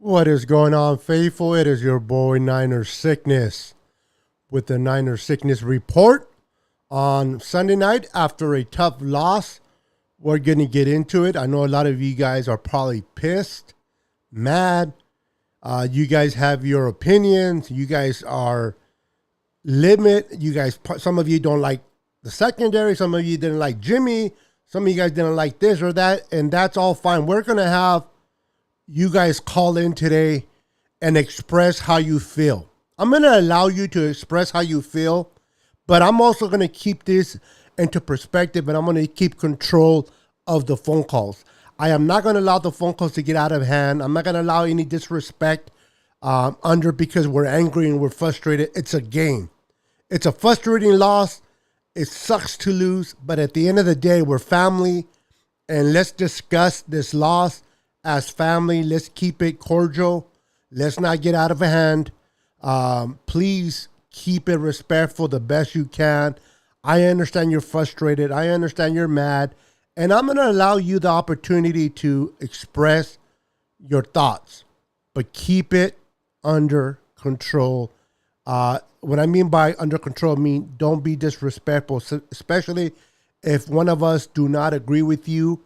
What is going on, faithful? It is your boy Niner Sickness with the Niner Sickness Report on Sunday night after a tough loss. We're going to get into it. I know a lot of you guys are probably pissed, mad. You guys have your opinions. You guys are limit. You guys, some of you don't like the secondary. Some of you didn't like Jimmy. Some of you guys didn't like this or that. And that's all fine. We're going to have you guys call in today and express how you feel. I'm going to allow you to express how you feel, but I'm also going to keep this into perspective, and I'm going to keep control of the phone calls. I am not going to allow the phone calls to get out of hand. I'm not going to allow any disrespect because we're angry and we're frustrated. It's a game. It's a frustrating loss. It sucks to lose, but at the end of the day, we're family, and let's discuss this loss as family. Let's keep it cordial. Let's not get out of hand. Please keep it respectful the best you can. I understand you're frustrated. I understand you're mad. And I'm going to allow you the opportunity to express your thoughts, but keep it under control. What I mean by under control, I mean don't be disrespectful, especially if one of us do not agree with you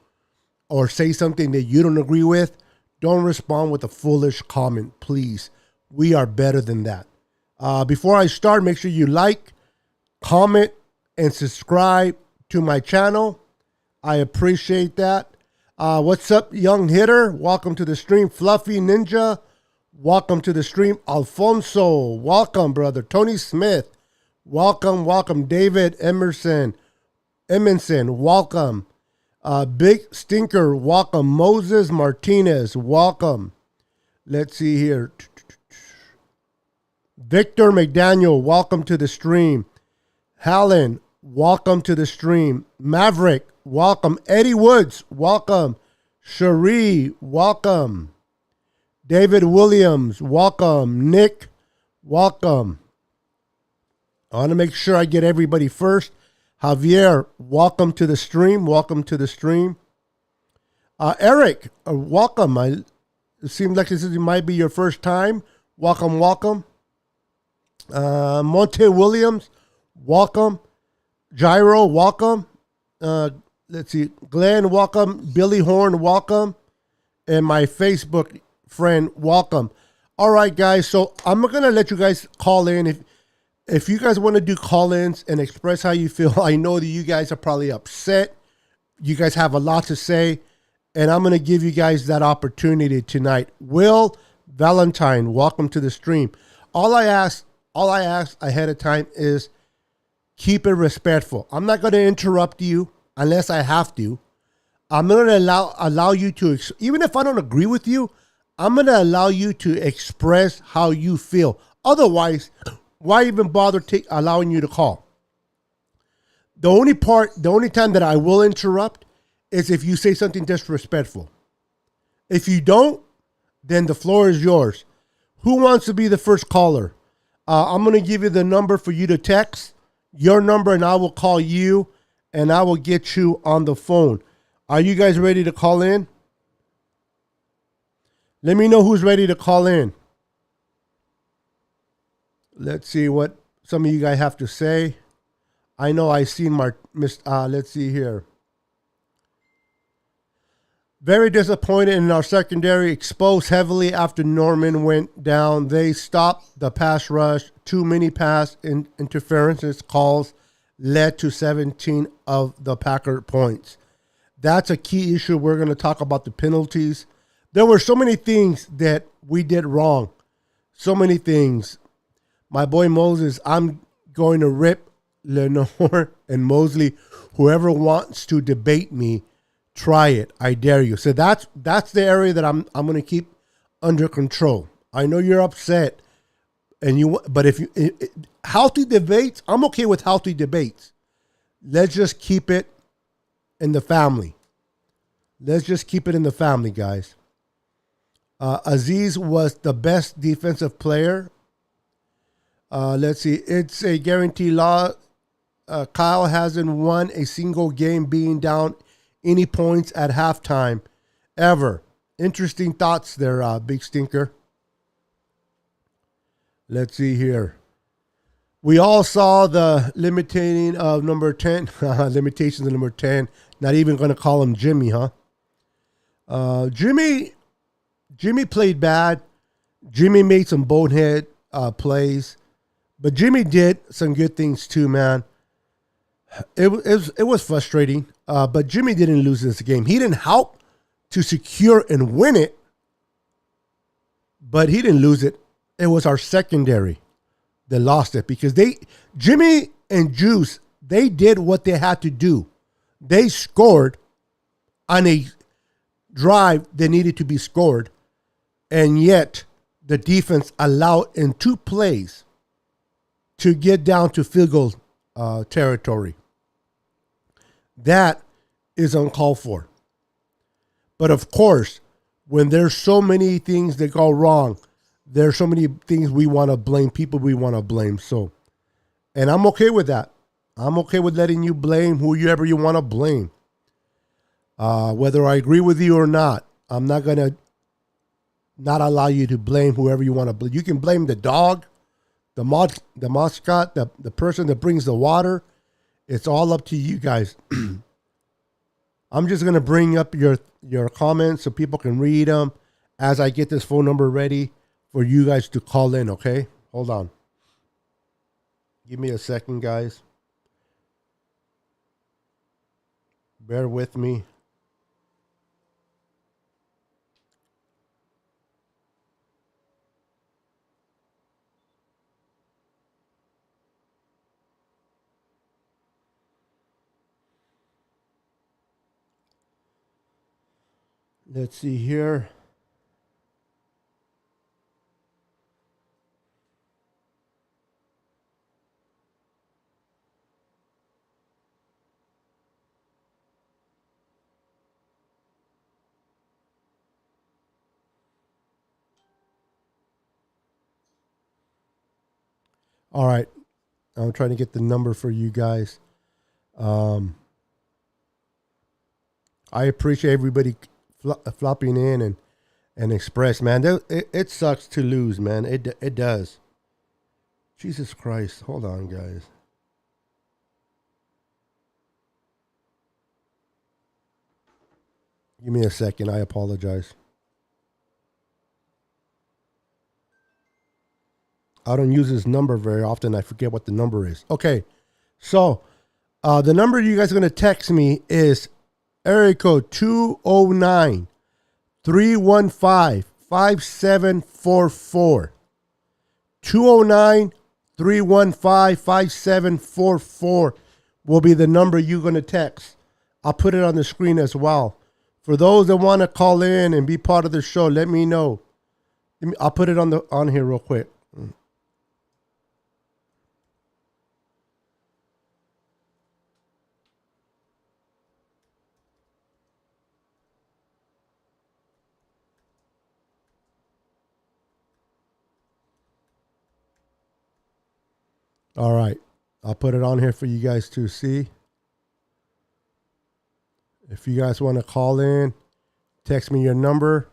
or say something that you don't agree with. Don't respond with a foolish comment, please. We are better than that. Before I start, make sure you like, comment, and subscribe to my channel. I appreciate that. What's up, young hitter? Welcome to the stream. Fluffy Ninja, welcome to the stream. Alfonso, welcome, brother. Tony Smith, welcome. David Emerson, welcome. Big Stinker, welcome. Moses Martinez, welcome. Let's see here. Victor McDaniel, welcome to the stream. Hallen, welcome to the stream. Maverick, welcome. Eddie Woods, welcome. Cherie, welcome. David Williams, welcome. Nick, welcome. I want to make sure I get everybody first. Javier, welcome to the stream. Eric, welcome. It seems like this might be your first time. Welcome. Monte Williams, welcome. Gyro, welcome. Let's see. Glenn, welcome. Billy Horn, welcome. And my Facebook friend, welcome. All right, guys. So I'm going to let you guys call in. If you guys want to do call-ins and express how you feel, I know that you guys are probably upset. You guys have a lot to say, and I'm going to give you guys that opportunity tonight. Will Valentine, welcome to the stream. All I ask ahead of time is keep it respectful. I'm not going to interrupt you unless I have to. I'm going to allow you to, even if I don't agree with you, I'm going to allow you to express how you feel. Otherwise, why even bother allowing you to call? The only time that I will interrupt is if you say something disrespectful. If you don't, then the floor is yours. Who wants to be the first caller? I'm going to give you the number for you to text, your number, and I will call you, and I will get you on the phone. Are you guys ready to call in? Let me know who's ready to call in. Let's see what some of you guys have to say. I know I seen let's see here. Very disappointed in our secondary, exposed heavily after Norman went down. They stopped the pass rush. Too many pass interferences calls led to 17 of the Packer points. That's a key issue. We're going to talk about the penalties. There were so many things that we did wrong. So many things. My boy Moses, I'm going to rip Lenore and Mosley. Whoever wants to debate me, try it. I dare you. So that's the area that I'm going to keep under control. I know you're upset, but if you healthy debates, I'm okay with healthy debates. Let's just keep it in the family. Guys. Aziz was the best defensive player. Let's see. It's a guarantee law. Kyle hasn't won a single game being down any points at halftime ever. Interesting thoughts there, Big Stinker. Let's see here. We all saw the limiting of number 10, limitations of number 10. Not even going to call him Jimmy, huh? Jimmy played bad. Jimmy made some bonehead plays, but Jimmy did some good things too, man. It was frustrating, but Jimmy didn't lose this game. He didn't help to secure and win it, but he didn't lose it. It was our secondary that lost it because Jimmy and Juice, they did what they had to do. They scored on a drive that needed to be scored, and yet the defense allowed in 2 plays to get down to field goal territory. That is uncalled for. But of course, when there's so many things that go wrong, there's so many things we want to blame, people we want to blame. So, and I'm okay with that. I'm okay with letting you blame whoever you want to blame. Whether I agree with you or not, I'm not going to not allow you to blame whoever you want to blame. You can blame the dog, the mascot, the person that brings the water. It's all up to you guys. I'm just going to bring up your comments so people can read them as I get this phone number ready for you guys to call in, okay? Hold on. Give me a second, guys. Bear with me. Let's see here. All right. I'm trying to get the number for you guys. I appreciate everybody flopping in and express, man. It sucks to lose, man. It does. Jesus Christ. Hold on, guys. Give me a second. I apologize. I don't use this number very often. I forget what the number is. Okay. So, the number you guys are going to text me is area code 209 315 5744. 209 315 5744 will be the number you're going to text. I'll put it on the screen as well. For those that want to call in and be part of the show, let me know. I'll put it on here real quick. All right. I'll put it on here for you guys to see. If you guys want to call in, text me your number.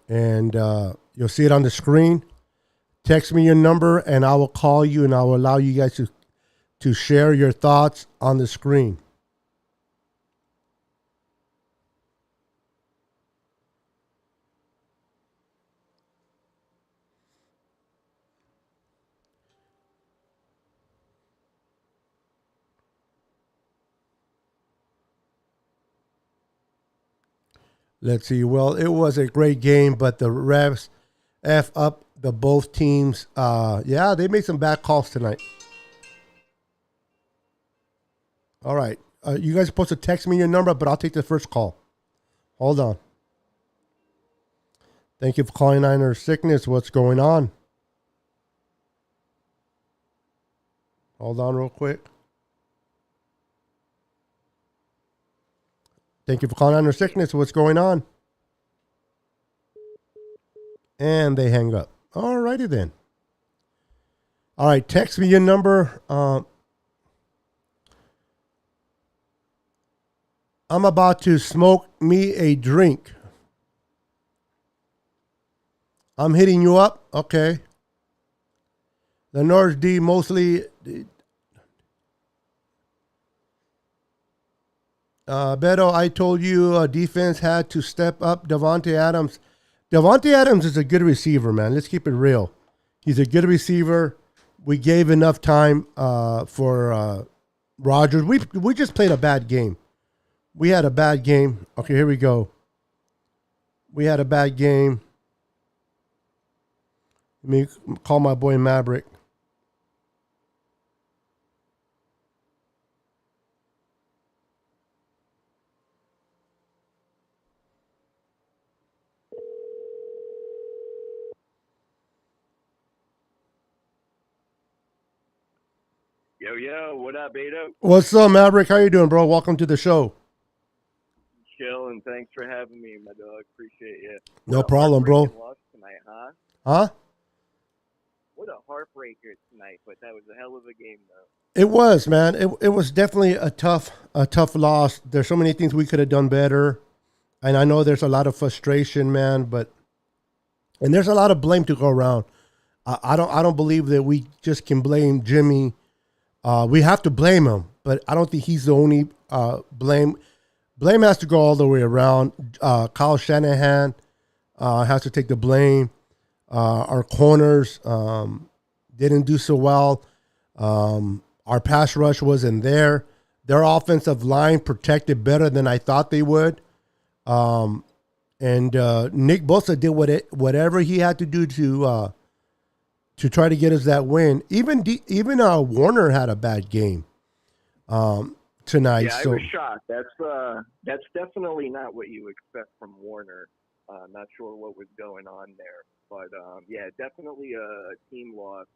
And you'll see it on the screen. Text me your number and I will call you and I will allow you guys to share your thoughts on the screen. Let's see. Well, it was a great game, but the refs F up the both teams. Yeah, they made some bad calls tonight. All right. You guys are supposed to text me your number, but I'll take the first call. Hold on. Thank you for calling Niner Sickness. What's going on? Hold on real quick. Thank you for calling Niner Sickness. What's going on? And they hang up. All righty then. All right. Text me your number. I'm about to smoke me a drink. I'm hitting you up. Okay. The North D mostly. Beto, I told you defense had to step up. Devontae Adams. Devontae Adams is a good receiver, man. Let's keep it real. He's a good receiver. We gave enough time for Rodgers. We just played a bad game. We had a bad game. Okay, here we go. We had a bad game. Let me call my boy Maverick. Yo, yo, what up, Beto? What's up, Maverick? How you doing, bro? Welcome to the show. Chill, and thanks for having me, my dog. Appreciate you. What No a problem, bro. heartbreaking loss tonight, huh? Huh? What a heartbreaker tonight, but that was a hell of a game, though. It was, man. It was definitely a tough loss. There's so many things we could have done better, and I know there's a lot of frustration, man. And there's a lot of blame to go around. I don't believe that we just can blame Jimmy. We have to blame him, but I don't think he's the only blame. Blame has to go all the way around. Kyle Shanahan has to take the blame. Our corners didn't do so well. Our pass rush wasn't there. Their offensive line protected better than I thought they would. And Nick Bosa did whatever he had to do to try to get us that win. Even Warner had a bad game tonight. Yeah, I So was shocked. That's definitely not what you expect from Warner. Not sure what was going on there, but yeah, definitely a team loss.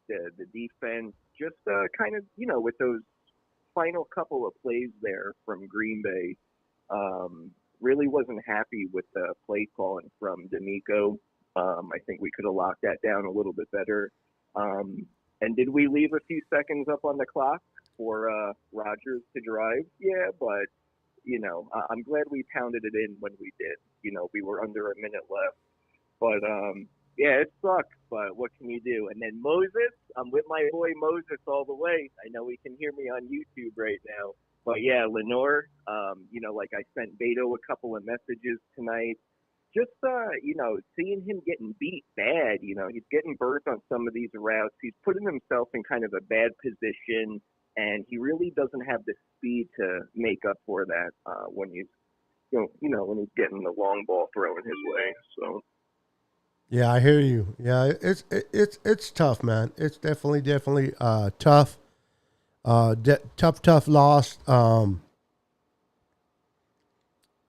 The defense just kind of with those final couple of plays there from Green Bay, really wasn't happy with the play calling from D'Amico. I think we could have locked that down a little bit better. And did we leave a few seconds up on the clock for Rodgers to drive? Yeah, but I'm glad we pounded it in when we did. We were under a minute left, but yeah, it sucks. But what can you do? And then Moses, I'm with my boy Moses all the way. I know he can hear me on YouTube right now. But yeah, Lenore, like I sent Beto a couple of messages tonight. Just seeing him getting beat bad, he's getting burnt on some of these routes. He's putting himself in kind of a bad position, and he really doesn't have the speed to make up for that when he's when he's getting the long ball thrown his way. So yeah, I hear you. Yeah, it's tough, man. It's definitely tough. Tough loss.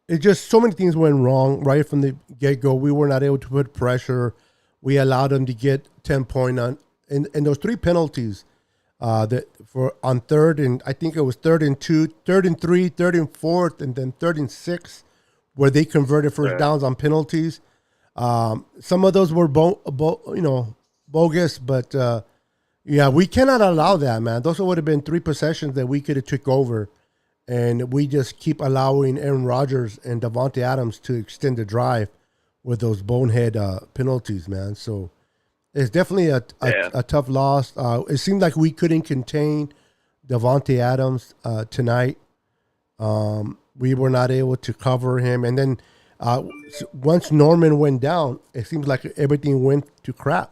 It just so many things went wrong right from the get go. We were not able to put pressure. We allowed them to get 10 point on and those three penalties. That for on third and I think it was third and two, third and three, third and fourth, and then third and six, where they converted first downs on penalties. Some of those were bogus, but yeah, we cannot allow that, man. Those would have been three possessions that we could have took over, and we just keep allowing Aaron Rodgers and Devontae Adams to extend the drive with those bonehead penalties, man. So it's definitely a tough loss. It seemed like we couldn't contain Devontae Adams tonight. We were not able to cover him, and then once Norman went down, it seems like everything went to crap.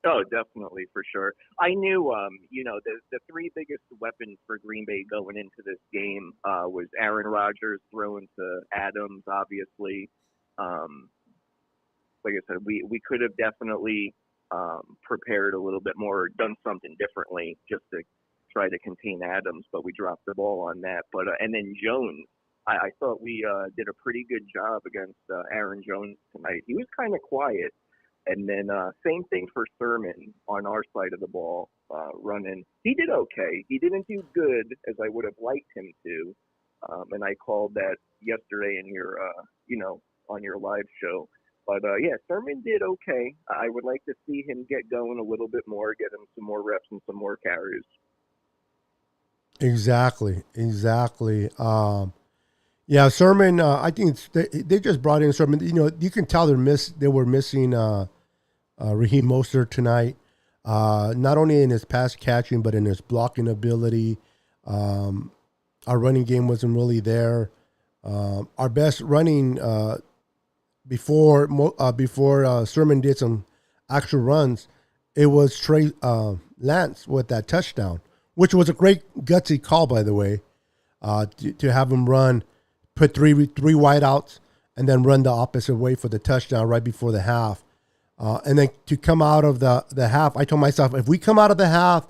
Oh, definitely, for sure. I knew, the three biggest weapons for Green Bay going into this game was Aaron Rodgers throwing to Adams, obviously. Like I said, we could have definitely prepared a little bit more, done something differently just to try to contain Adams, but we dropped the ball on that. But and then Jones, I thought we did a pretty good job against Aaron Jones tonight. He was kind of quiet. And then same thing for Sermon on our side of the ball, running. He did okay. He didn't do good as I would have liked him to. And I called that yesterday in your, on your live show. But yeah, Sermon did okay. I would like to see him get going a little bit more, get him some more reps and some more carries. Exactly. Exactly. Yeah, Sermon. I think they just brought in Sermon. You know, you can tell they were missing Raheem Mostert tonight. Not only in his pass catching, but in his blocking ability. Um, our running game wasn't really there. Our best running before Sermon did some actual runs, it was Trey Lance with that touchdown, which was a great gutsy call, by the way, to have him run, put three wideouts, and then run the opposite way for the touchdown right before the half. And then to come out of the half, I told myself, if we come out of the half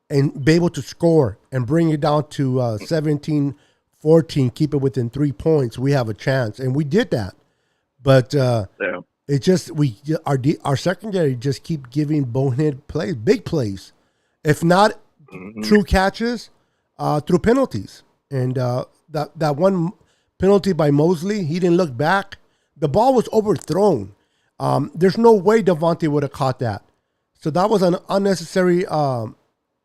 and be able to score and bring it down to 17-14, keep it within 3 points, we have a chance. And we did that. But Yeah. it just our secondary just keep giving bonehead plays, big plays, if not Hmm. true catches, through penalties. And that one penalty by Mosley, he didn't look back. The ball was overthrown. There's no way Devontae would have caught that. So that was an unnecessary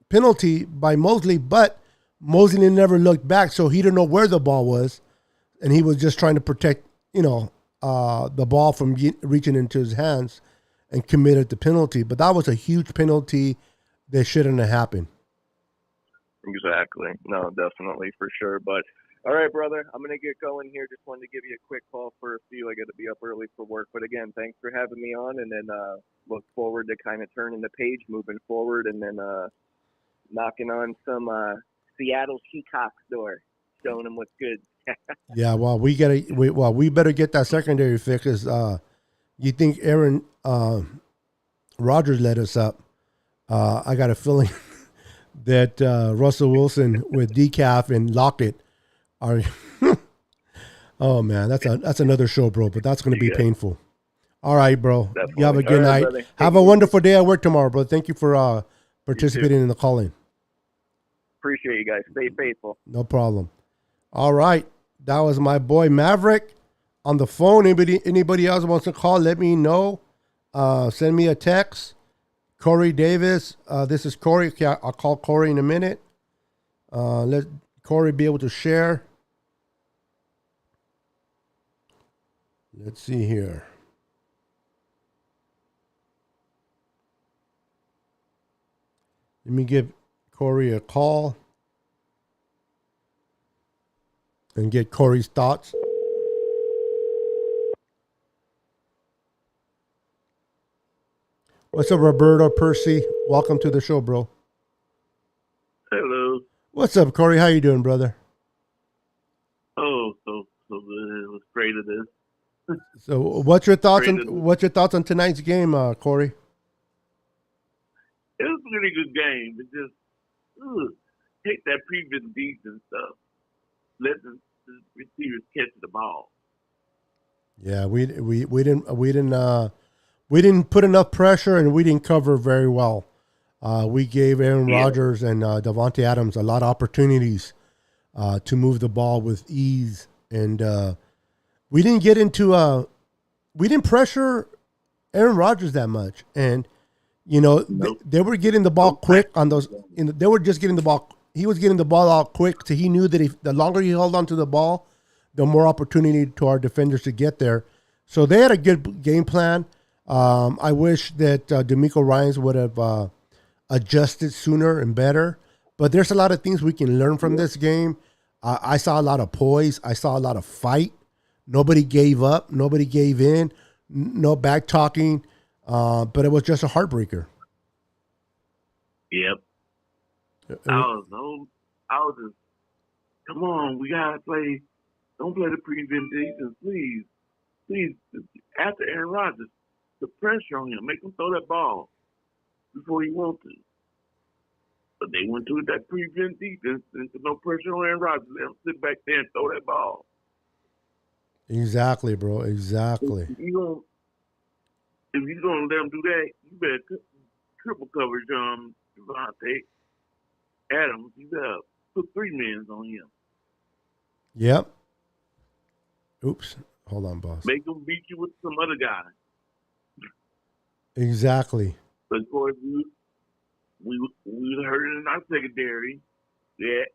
penalty by Mosley, but Mosley never looked back, so he didn't know where the ball was, and he was just trying to protect, the ball from reaching into his hands, and committed the penalty. But that was a huge penalty that shouldn't have happened. Exactly. No, definitely for sure. But all right, brother, I'm gonna get going here. Just wanted to give you a quick call for a few. I got to be up early for work. But again, thanks for having me on, and then look forward to kind of turning the page, moving forward, and then knocking on some Seattle Seahawks door, showing them what's good. Yeah, well, we better get that secondary fixed. 'Cause, you think Aaron Rodgers let us up? I got a feeling that Russell Wilson with decaf and Lockett are. Oh man, that's another show, bro. But that's going to be Yeah, painful. All right, bro. You have definitely. a All good right, night. brother. Take Have it a easy. wonderful day at work tomorrow, bro. Thank you for You too. participating in the call-in. Appreciate you guys. Stay faithful. No problem. All right, that was my boy Maverick on the phone. Anybody else wants to call? Let me know. Send me a text. Corey Davis. This is Corey. Okay, I'll call Corey in a minute. Let Corey be able to share. Let's see here. Let me give Corey a call and get Corey's thoughts. What's up, Roberto Percy? Welcome to the show, bro. Hello. What's up, Corey? How you doing, brother? Oh, so good. It was great of this. So, Great of this. what's your thoughts on tonight's game, Corey? It was a really good game. It just take that previous beat and stuff. Let the receivers catch the ball. Yeah, we didn't put enough pressure, and we didn't cover very well. We gave Aaron Yeah. Rodgers and Devontae Adams a lot of opportunities to move the ball with ease, and we didn't get into we didn't pressure Aaron Rodgers that much, and Nope. they were getting the ball quick on those. They were just getting the ball. He was getting the ball out quick, so he knew that if the longer he held on to the ball, the more opportunity to our defenders to get there. So they had a good game plan. I wish that D'Amico Ryans would have adjusted sooner and better. But there's a lot of things we can learn from this game. I saw a lot of poise. I saw a lot of fight. Nobody gave up. Nobody gave in. No back talking. But it was just a heartbreaker. Yep. I was just, come on, we gotta play. Don't play the prevent defense, please. Please, after Aaron Rodgers, the pressure on him, make him throw that ball before he wants to. But they went to that prevent defense and put no pressure on Aaron Rodgers. Let him sit back there and throw that ball. Exactly, bro. Exactly. If you're gonna let him do that, you better triple coverage Devontae Adams. You better put 3 men on him. Yep. Oops. Hold on, boss. Make him beat you with some other guy. Exactly. But of course, we was hurting in our secondary. Yeah,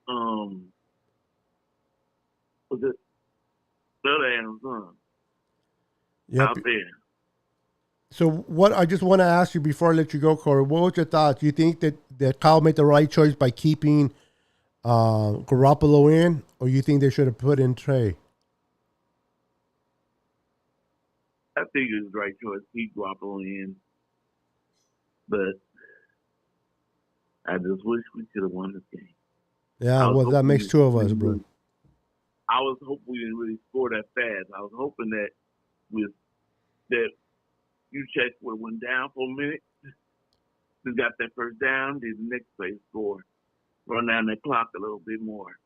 was it the other Adams son Yep. out there. So what I just want to ask you before I let you go, Corey, what was your thoughts? Do you think that Kyle made the right choice by keeping Garoppolo in, or you think they should have put in Trey? I think it was the right choice. Keep Garoppolo in, but I just wish we could have won this game. Yeah, well, that makes two of us, bro. I was hoping we didn't really score that fast. I was hoping that you check would have went down for a minute, just got that first down, then the next play score, run down that clock a little bit more.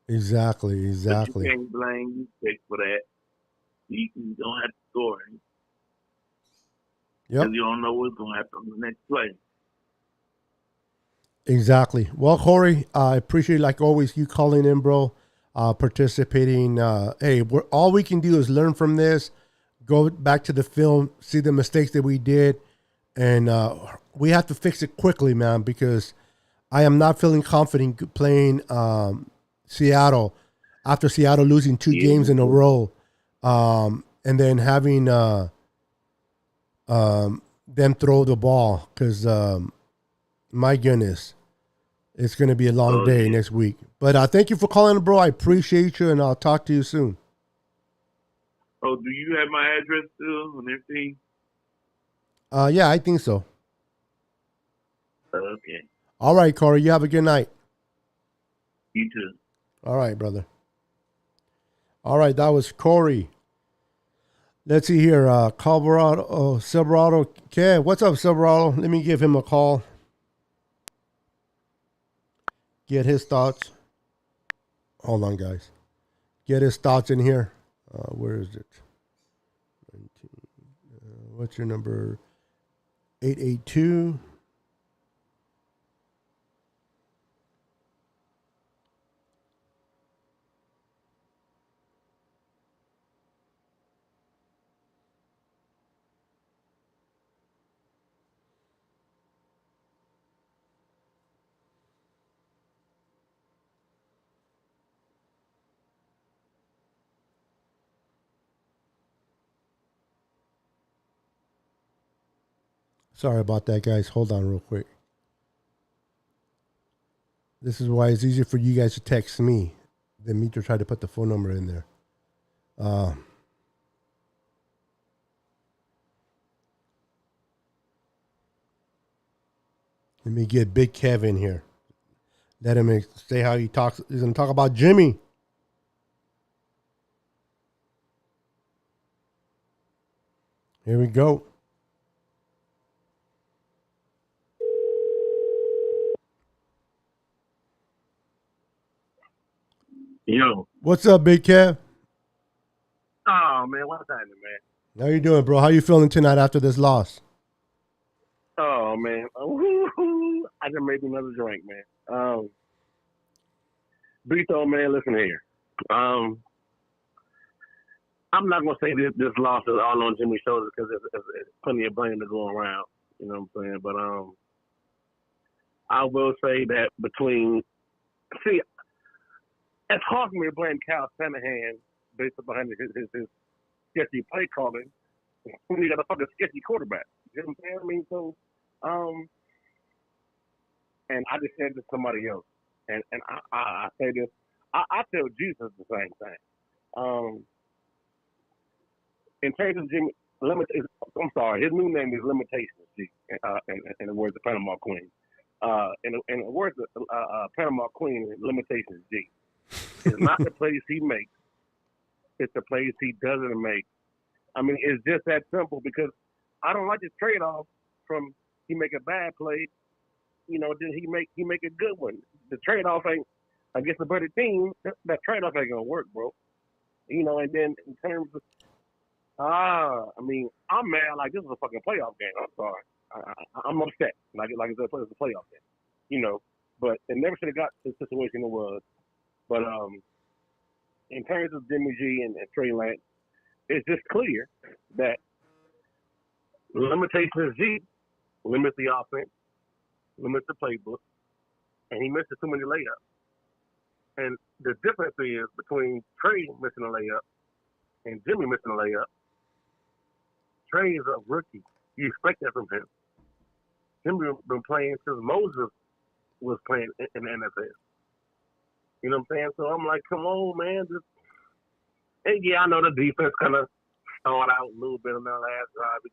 Exactly. But you can't blame you for that. You don't have to score. Yep. Because you don't know what's going to happen on the next play. Exactly. Well, Corey, I appreciate, like always, you calling in, bro, participating. Hey, all we can do is learn from this, go back to the film, see the mistakes that we did, and we have to fix it quickly, man, because I am not feeling confident playing Seattle after Seattle losing two games in a row, and then having them throw the ball because, my goodness, it's going to be a long day next week. But thank you for calling, bro. I appreciate you, and I'll talk to you soon. Oh, do you have my address still and everything? Yeah, I think so. Okay. All right, Corey. You have a good night. You too. All right, brother. All right, that was Corey. Let's see here. Silverado. Okay, what's up, Silverado? Let me give him a call. Get his thoughts. Hold on, guys. Get his thoughts in here. Where is it? 19. What's your number? 882. Sorry about that, guys. Hold on real quick. This is why it's easier for you guys to text me than me to try to put the phone number in there. Let me get Big Kev in here. Let him say how he talks. He's going to talk about Jimmy. Here we go. Yo. What's up, Big Kev? Oh, man, what's happening, man? How you doing, bro? How you feeling tonight after this loss? Oh, man. I just made another drink, man. Brito, man, listen here. I'm not going to say this loss is all on Jimmy's shoulders because there's plenty of blame to go around. You know what I'm saying? But I will say that it's hard for me to blame Cal Shanahan based upon his sketchy play calling when you got a fucking sketchy quarterback. You know what I'm saying? I mean, so, and I just said to somebody else, and I say this, I tell Jesus the same thing. In terms of Jimmy, I'm sorry, his new name is Limitations, G, in the words of Panama Queen. In the words of Panama Queen, Limitations, G. It's not the plays he makes, it's the plays he doesn't make. I mean, it's just that simple because I don't like this trade-off from he make a bad play, then he make a good one. The trade-off ain't against a better team. That trade-off ain't gonna work, bro. And then in terms of I mean, I'm mad like this is a fucking playoff game. I'm sorry. I'm upset. Like I said, it's a playoff game. But it never should have got to the situation it was. But in terms of Jimmy G and Trey Lance, it's just clear that limitations G limits the offense, limits the playbook, and he misses too many layups. And the difference is between Trey missing a layup and Jimmy missing a layup. Trey is a rookie. You expect that from him. Jimmy been playing since Moses was playing in the NFL. You know what I'm saying? So I'm like, come on, man. And yeah, I know the defense kind of thawed out a little bit on that last drive. We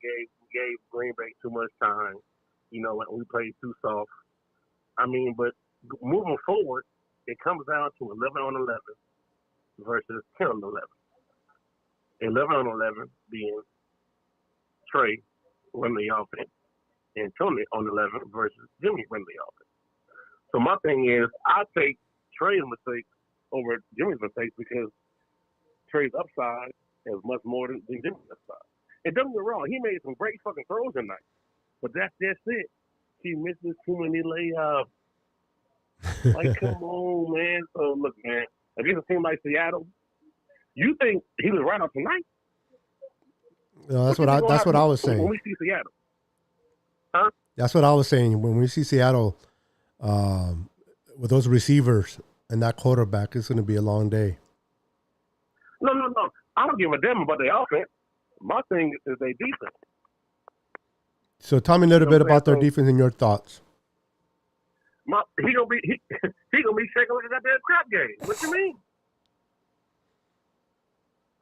gave Green Bay too much time. You know, we played too soft. I mean, but moving forward, it comes down to 11 on 11 versus 10 on 11. 11 on 11 being Trey running the offense and Tony on 11 versus Jimmy running the offense. So my thing is, I take Trey's mistakes over Jimmy's mistakes because Trey's upside is much more than Jimmy's upside. And don't get me wrong, he made some great fucking throws tonight, but that's just it. He misses too many layups. Like, come on, man. So look, man, against a team like Seattle, you think he was right on tonight? No, that's what I was saying. When we see Seattle, huh? That's what I was saying. When we see Seattle with those receivers and that quarterback, it's going to be a long day. No. I don't give a damn about their offense. My thing is their defense. So tell me a little bit about their defense and your thoughts. He gonna be shaking like a goddamn crap game. What you mean?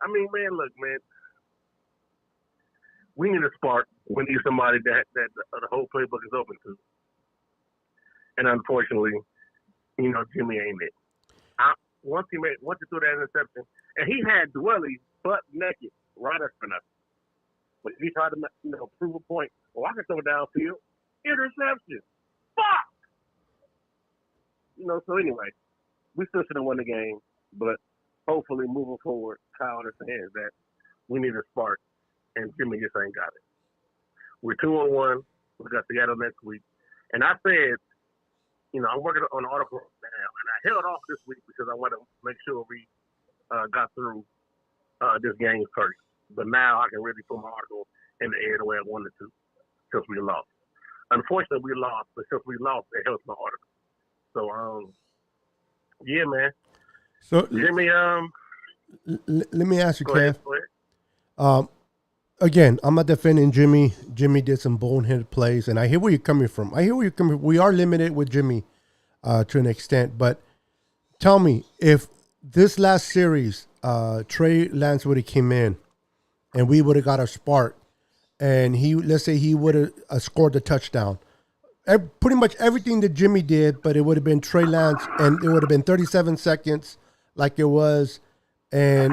I mean, man, look, man. We need a spark. We need somebody that the whole playbook is open to. And unfortunately, you know, Jimmy ain't it. Once he threw that interception, and he had Dwelly butt naked right up for nothing. But he tried to, you know, prove a point. Oh, I can throw it downfield. Interception. Fuck. You know, so anyway, we still should have won the game, but hopefully moving forward, Kyle understands that we need a spark, and Jimmy just ain't got it. We're 2-1. We got Seattle next week. And I said, you know, I'm working on an article now, and I held off this week because I want to make sure we got through this game first. But now I can really put my article in the air the way I wanted to since we lost. Unfortunately, we lost, but since we lost, it helps my article. So, yeah, man. So Jimmy, let me ask you, go Kev. ahead. Again, I'm not defending Jimmy. Jimmy did some boneheaded plays, and I hear where you're coming from. We are limited with Jimmy to an extent, but tell me, if this last series, Trey Lance would have came in, and we would have got a spark, and let's say he would have scored the touchdown. Pretty much everything that Jimmy did, but it would have been Trey Lance, and it would have been 37 seconds like it was, and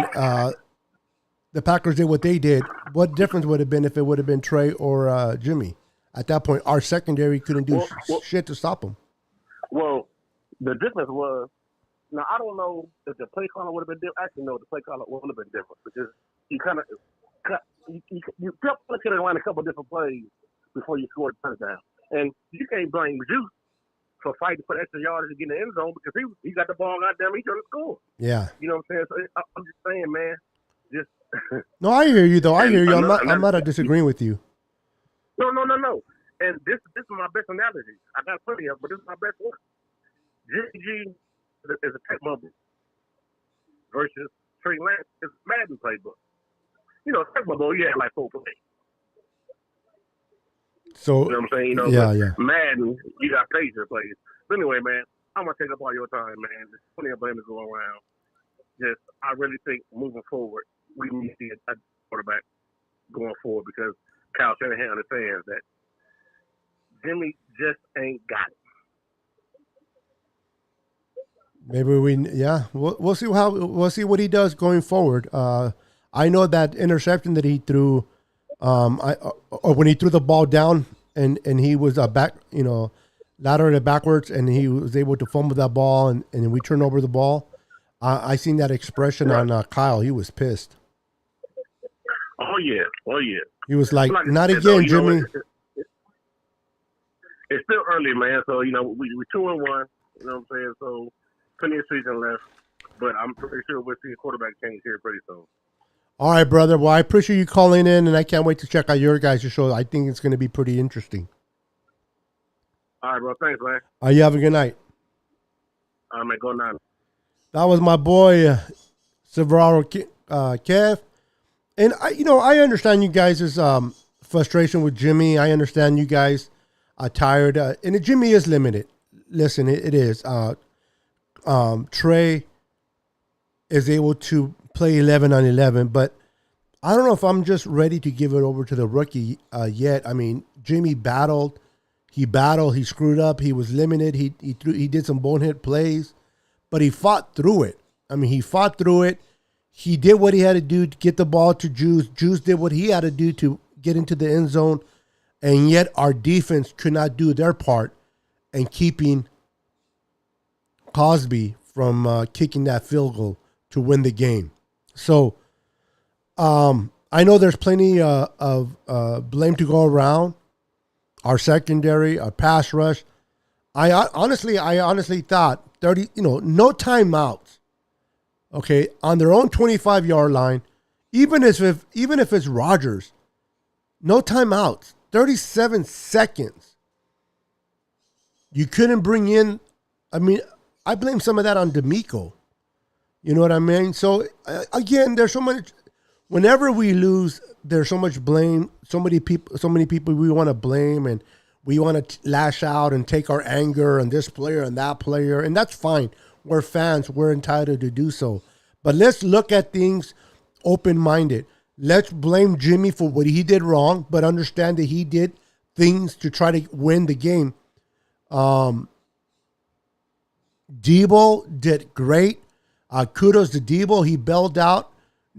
the Packers did what they did. What difference would it have been if it would have been Trey or Jimmy? At that point, our secondary couldn't do shit to stop him. Well, the difference was, now I don't know if the play caller would have been different. Actually, no, the play caller would have been different because you kind of you probably could have run a couple different plays before you scored a touchdown. And you can't blame Juice for fighting for extra yardage to get in the end zone because he got the ball, goddamn, he trying to score. Yeah. You know what I'm saying? So I'm just saying, man. Just no, I hear you though. I hear you. I'm not disagreeing with you. No. And this is my best analogy. I got plenty of, but this is my best one. GG is a tech bubble versus Trey Lance is Madden playbook. You know, tech bubble, you had like 4 plays. So, you know what I'm saying? You know, yeah. Madden, you got pager plays. But anyway, man, I'm gonna take up all your time, man. There's plenty of blame to go around. I really think moving forward, we need to see a quarterback going forward because Kyle Shanahan understands that Jimmy just ain't got it. Maybe we'll see what he does going forward. I know that interception that he threw, when he threw the ball down and he was laterally backwards and he was able to fumble that ball and we turned over the ball. I seen that expression on Kyle. He was pissed. Oh yeah. He was like not again, Jimmy. It's still early, man. So we're 2-1. You know what I'm saying? So plenty of season left, but I'm pretty sure we'll see a quarterback change here pretty soon. All right, brother. Well, I appreciate you calling in, and I can't wait to check out your guys' show. I think it's going to be pretty interesting. All right, bro. Thanks, man. You have a good night. I'm going to go Niners. That was my boy, Severaro Kev. And I understand you guys' frustration with Jimmy. I understand you guys are tired. And Jimmy is limited. Listen, it is. Trey is able to play 11 on 11, but I don't know if I'm just ready to give it over to the rookie yet. I mean, Jimmy battled. He screwed up. He was limited. He did some bonehead plays, but he fought through it. I mean, he fought through it. He did what he had to do to get the ball to Juice. Juice did what he had to do to get into the end zone, and yet our defense could not do their part in keeping Cosby from kicking that field goal to win the game. So I know there's plenty of blame to go around. Our secondary, our pass rush. I honestly thought 30, no timeouts. Okay, on their own 25-yard line, even if it's Rodgers, no timeouts. 37 seconds. You couldn't bring in. I mean, I blame some of that on D'Amico. You know what I mean? So again, there's so much. Whenever we lose, there's so much blame. So many people we want to blame, and we want to lash out and take our anger on this player and that player, and that's fine. We're fans. We're entitled to do so. But let's look at things open-minded. Let's blame Jimmy for what he did wrong, but understand that he did things to try to win the game. Debo did great. Kudos to Debo. He bailed out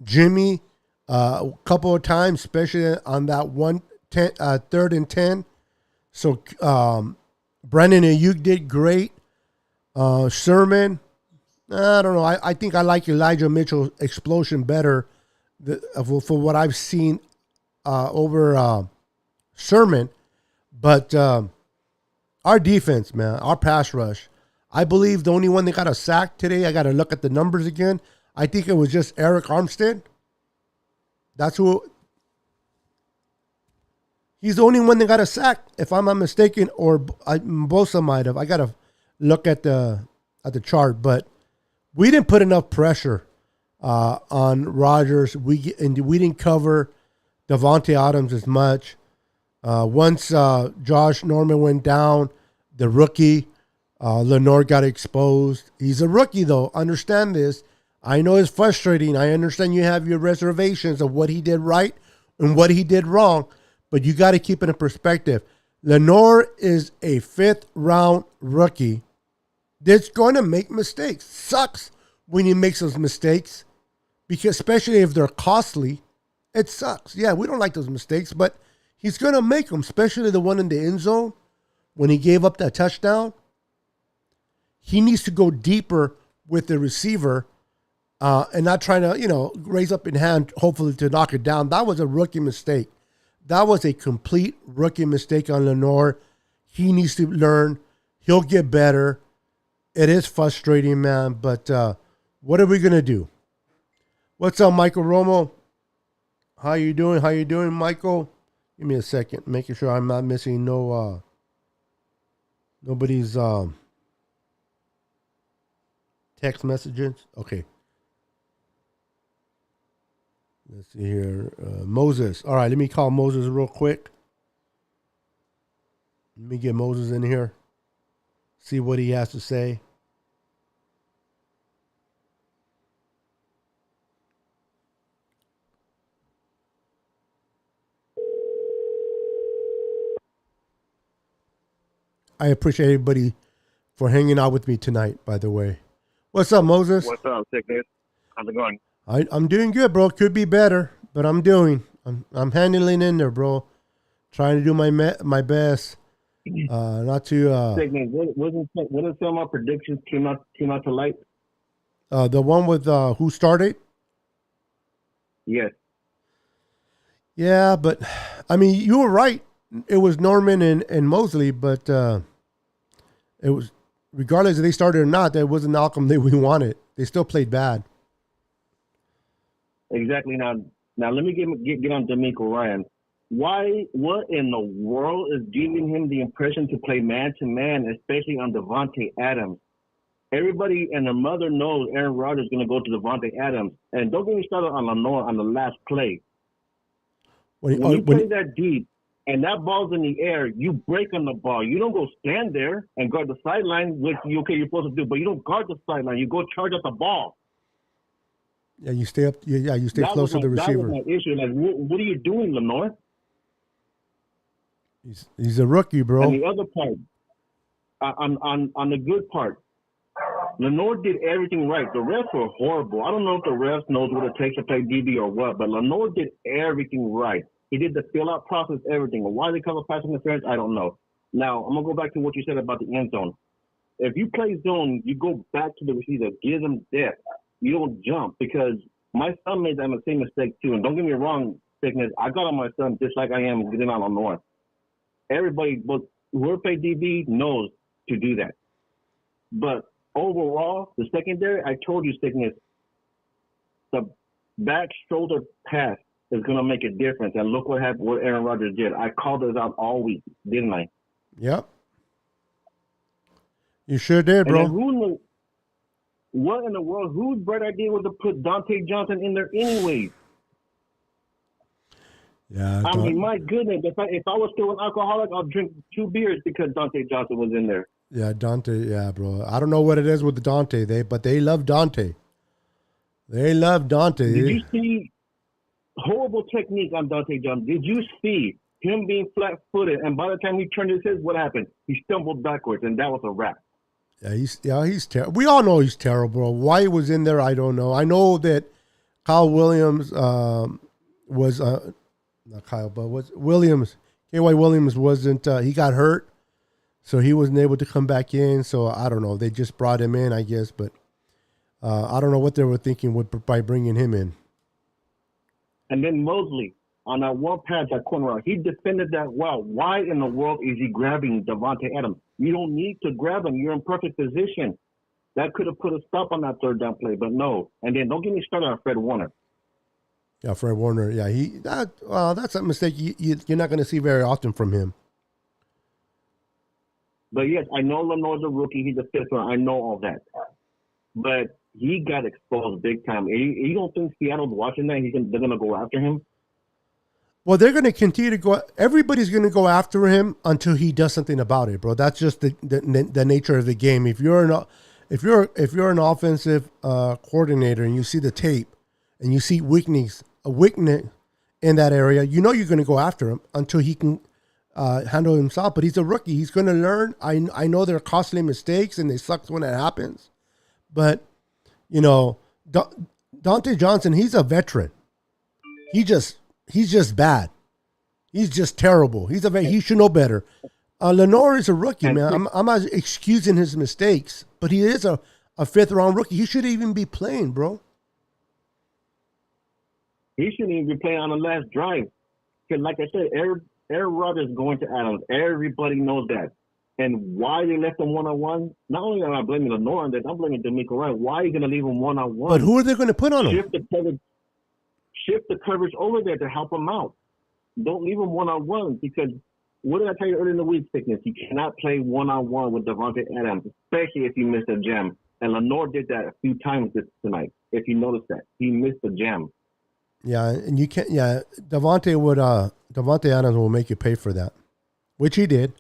Jimmy a couple of times, especially on that 3rd and 10. So Brandon Ayuk did great. Sermon, I don't know. I think I like Elijah Mitchell's explosion better for what I've seen over Sermon. But our defense, man, our pass rush, I believe the only one that got a sack today, I got to look at the numbers again. I think it was just Eric Armstead. That's who. He's the only one that got a sack, if I'm not mistaken, or Bosa might have. I got to look at the chart, but we didn't put enough pressure on Rodgers. We didn't cover Devontae Adams as much. Once Josh Norman went down, the rookie Lenore got exposed. He's a rookie, though. Understand this. I know it's frustrating. I understand you have your reservations of what he did right and what he did wrong, but you got to keep it in perspective. Lenore is a 5th-round rookie that's going to make mistakes. Sucks when he makes those mistakes, because especially if they're costly, it sucks. Yeah, we don't like those mistakes, but he's going to make them, especially the one in the end zone when he gave up that touchdown. He needs to go deeper with the receiver and not trying to, raise up in hand, hopefully to knock it down. That was a rookie mistake. That was a complete rookie mistake on Lenore. He needs to learn. He'll get better. It is frustrating, man, but what are we going to do? What's up, Michael Romo? How you doing, Michael? Give me a second, making sure I'm not missing nobody's text messages. Okay. Let's see here. Moses. All right, let me call Moses real quick. Let me get Moses in here. See what he has to say. I appreciate everybody for hanging out with me tonight, by the way. What's up, Moses? What's up, Sickness? How's it going? I'm doing good, bro. Could be better, but I'm handling in there, bro. Trying to do my best. Not to. Sickness. What are some of my predictions came out to light? The one with who started? Yes. Yeah, but I mean, you were right. It was Norman and Mosley, but it was, regardless if they started or not, that wasn't the outcome that we wanted. They still played bad. Exactly. Now let me get on D'Amico Ryan. What in the world is giving him the impression to play man to man, especially on Devontae Adams? Everybody and their mother knows Aaron Rodgers is going to go to Devontae Adams. And don't get me started on Lenore on the last play. When you play that deep and that ball's in the air, you break on the ball. You don't go stand there and guard the sideline, which you're supposed to do, but you don't guard the sideline. You go charge at the ball. Yeah, you stay up. Yeah, you stay close to the receiver. That was my issue. Like, what are you doing, Lenore? He's a rookie, bro. And the other part, on the good part, Lenore did everything right. The refs were horrible. I don't know if the refs knows what it takes to play DB or what, but Lenore did everything right. He did the fill-out process, everything. Why they cover pass interference, I don't know. Now, I'm going to go back to what you said about the end zone. If you play zone, you go back to the receiver, give them depth. You don't jump, because my son made that same mistake too. And don't get me wrong, Sickness, I got on my son just like I am getting on Lenore. Everybody, but whoever played DB knows to do that. But overall, the secondary, I told you, Sickness, the back shoulder pass is going to make a difference. And look what happened, what Aaron Rodgers did. I called this out all week, didn't I? Yep. You sure did, bro. What in the world? Whose bright idea was to put Dante Johnson in there anyway? Yeah. I mean, my goodness. If I was still an alcoholic, I'll drink 2 beers because Dante Johnson was in there. Yeah, Dante. Yeah, bro. I don't know what it is with Dante, but they love Dante. They love Dante. Did you see horrible technique on Dante Johnson? Did you see him being flat-footed? And by the time he turned his head, what happened? He stumbled backwards, and that was a wrap. Yeah, he's terrible. We all know he's terrible. Why he was in there, I don't know. I know that Kyle Williams was not Kyle, but was Williams. K.Y. Williams wasn't. He got hurt, so he wasn't able to come back in. So I don't know. They just brought him in, I guess, but I don't know what they were thinking by bringing him in. And then Mosley on that one pass, that corner out, he defended that well. Why in the world is he grabbing Devontae Adams? You don't need to grab him. You're in perfect position. That could have put a stop on that third down play, but no. And then don't get me started on Fred Warner. Yeah, Fred Warner. Yeah, that's a mistake you're not going to see very often from him. But yes, I know Lenore's a rookie. He's a fifth round. I know all that. But he got exposed big time. You don't think Seattle's watching that? They're going to go after him? Well, they're going to continue to go. Everybody's going to go after him until he does something about it, bro. That's just the nature of the game. If you're an offensive coordinator and you see the tape and you see a weakness in that area, you know you're going to go after him until he can handle himself. But he's a rookie. He's going to learn. I know they're costly mistakes and they suck when it happens. But, Dante Johnson, he's a veteran. He's just bad. He's just terrible. He should know better. Lenore is a rookie, man. I'm not excusing his mistakes, but he is a fifth round rookie. He shouldn't even be playing, bro. He shouldn't even be playing on the last drive. Because like I said, Aaron Rodgers is going to Adams. Everybody knows that. And why they left him one-on-one, not only am I blaming Lenore on that, I'm blaming D'Amico Ryan. Why are you going to leave him one-on-one? But who are they going to put on him? Shift the coverage over there to help him out. Don't leave him one-on-one, because what did I tell you earlier in the week, Sickness? You cannot play one-on-one with Devontae Adams, especially if you miss a jam. And Lenore did that a few times tonight, if you noticed that. He missed the jam. Yeah, and you can't. Yeah, Devontae Adams will make you pay for that, which he did.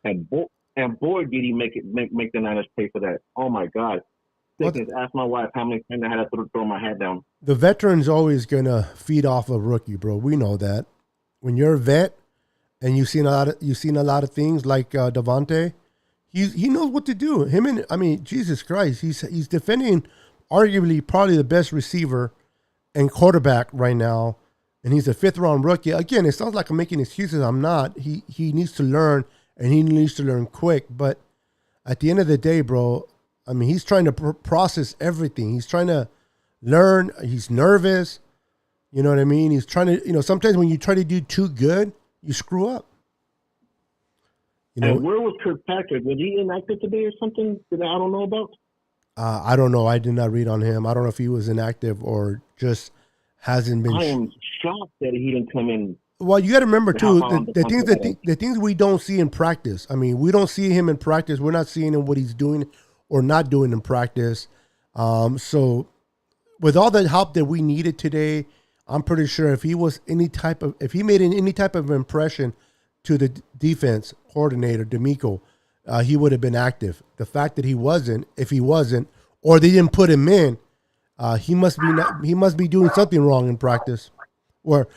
And boy, did he make the Niners pay for that. Oh my God! Sickness, ask my wife how many times I had to throw my hat down. The veteran's always gonna feed off a rookie, bro. We know that. When you're a vet and you've seen a lot of things like Devontae, he knows what to do. Jesus Christ, he's defending arguably probably the best receiver and quarterback right now, and he's a fifth round rookie. Again, it sounds like I'm making excuses. I'm not. He needs to learn, and he needs to learn quick. But at the end of the day, bro, he's trying to process everything. He's trying to learn. He's nervous. You know what I mean? He's trying to, sometimes when you try to do too good, you screw up. And where was Kirkpatrick? Was he inactive today or something that I don't know about? I don't know. I did not read on him. I don't know if he was inactive or just hasn't been. I am shocked that he didn't come in. Well, you got to remember too the things we don't see in practice. We don't see him in practice. We're not seeing him what he's doing or not doing in practice. So with all the help that we needed today, I'm pretty sure if he made any type of impression to the defense coordinator, D'Amico, he would have been active. The fact that if he wasn't, or they didn't put him in, he must be doing something wrong in practice, or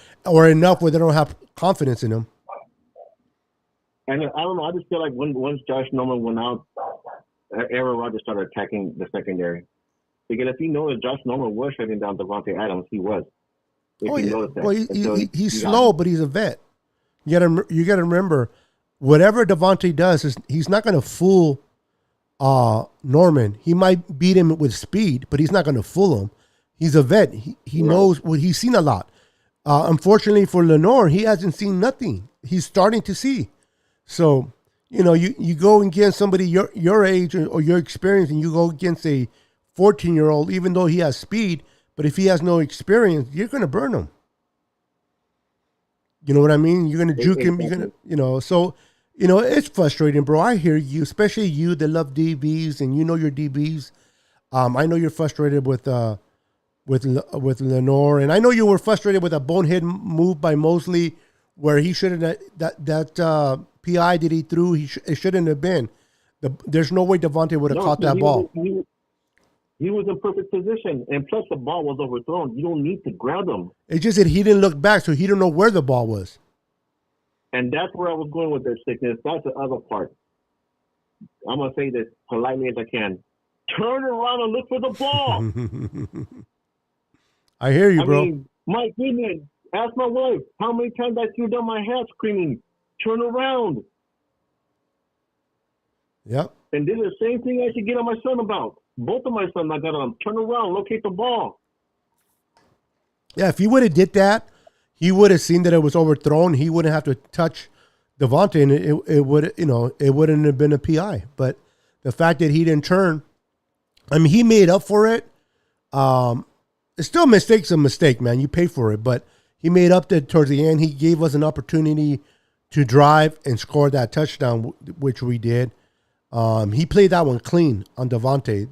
enough where they don't have confidence in him. And I don't know. I just feel like once Josh Norman went out, Aaron Rodgers started attacking the secondary. Because if you notice, Josh Norman was shutting down Devontae Adams. He was. He's slow, but he's a vet. You gotta remember, whatever Devontae does, he's not going to fool Norman. He might beat him with speed, but he's not going to fool him. He's a vet. He knows what he's seen a lot. Unfortunately for Lenore, he hasn't seen nothing. He's starting to see. So, you go against somebody your age or your experience, and you go against a 14-year-old, even though he has speed, but if he has no experience, you're going to burn him. You know what I mean? You're going to juke him. You're going to, so, it's frustrating, bro. I hear you, especially you that love DBs and your DBs. I know you're frustrated with Lenore, and I know you were frustrated with a bonehead move by Mosley where he shouldn't that PI that he threw, it shouldn't have been. There's no way Devontae would have caught that ball. He was in perfect position, and plus the ball was overthrown. You don't need to grab him. It's just that he didn't look back, so he didn't know where the ball was. And that's where I was going with this sickness. That's the other part. I'm going to say this politely as I can. Turn around and look for the ball. I hear you, bro. I mean, Mike Greenman, ask my wife how many times I threw down my head screaming, turn around. Yep. And this is the same thing I should get on my son about. Both of my sons, I got on turn around, locate the ball. Yeah, if he would have did that, he would have seen that it was overthrown. He wouldn't have to touch Devontae, and it would, it wouldn't have been a PI. But the fact that he didn't turn, I mean, he made up for it. It's still a mistake, man. You pay for it, but he made up that towards the end. He gave us an opportunity to drive and score that touchdown, which we did. He played that one clean on Devontae.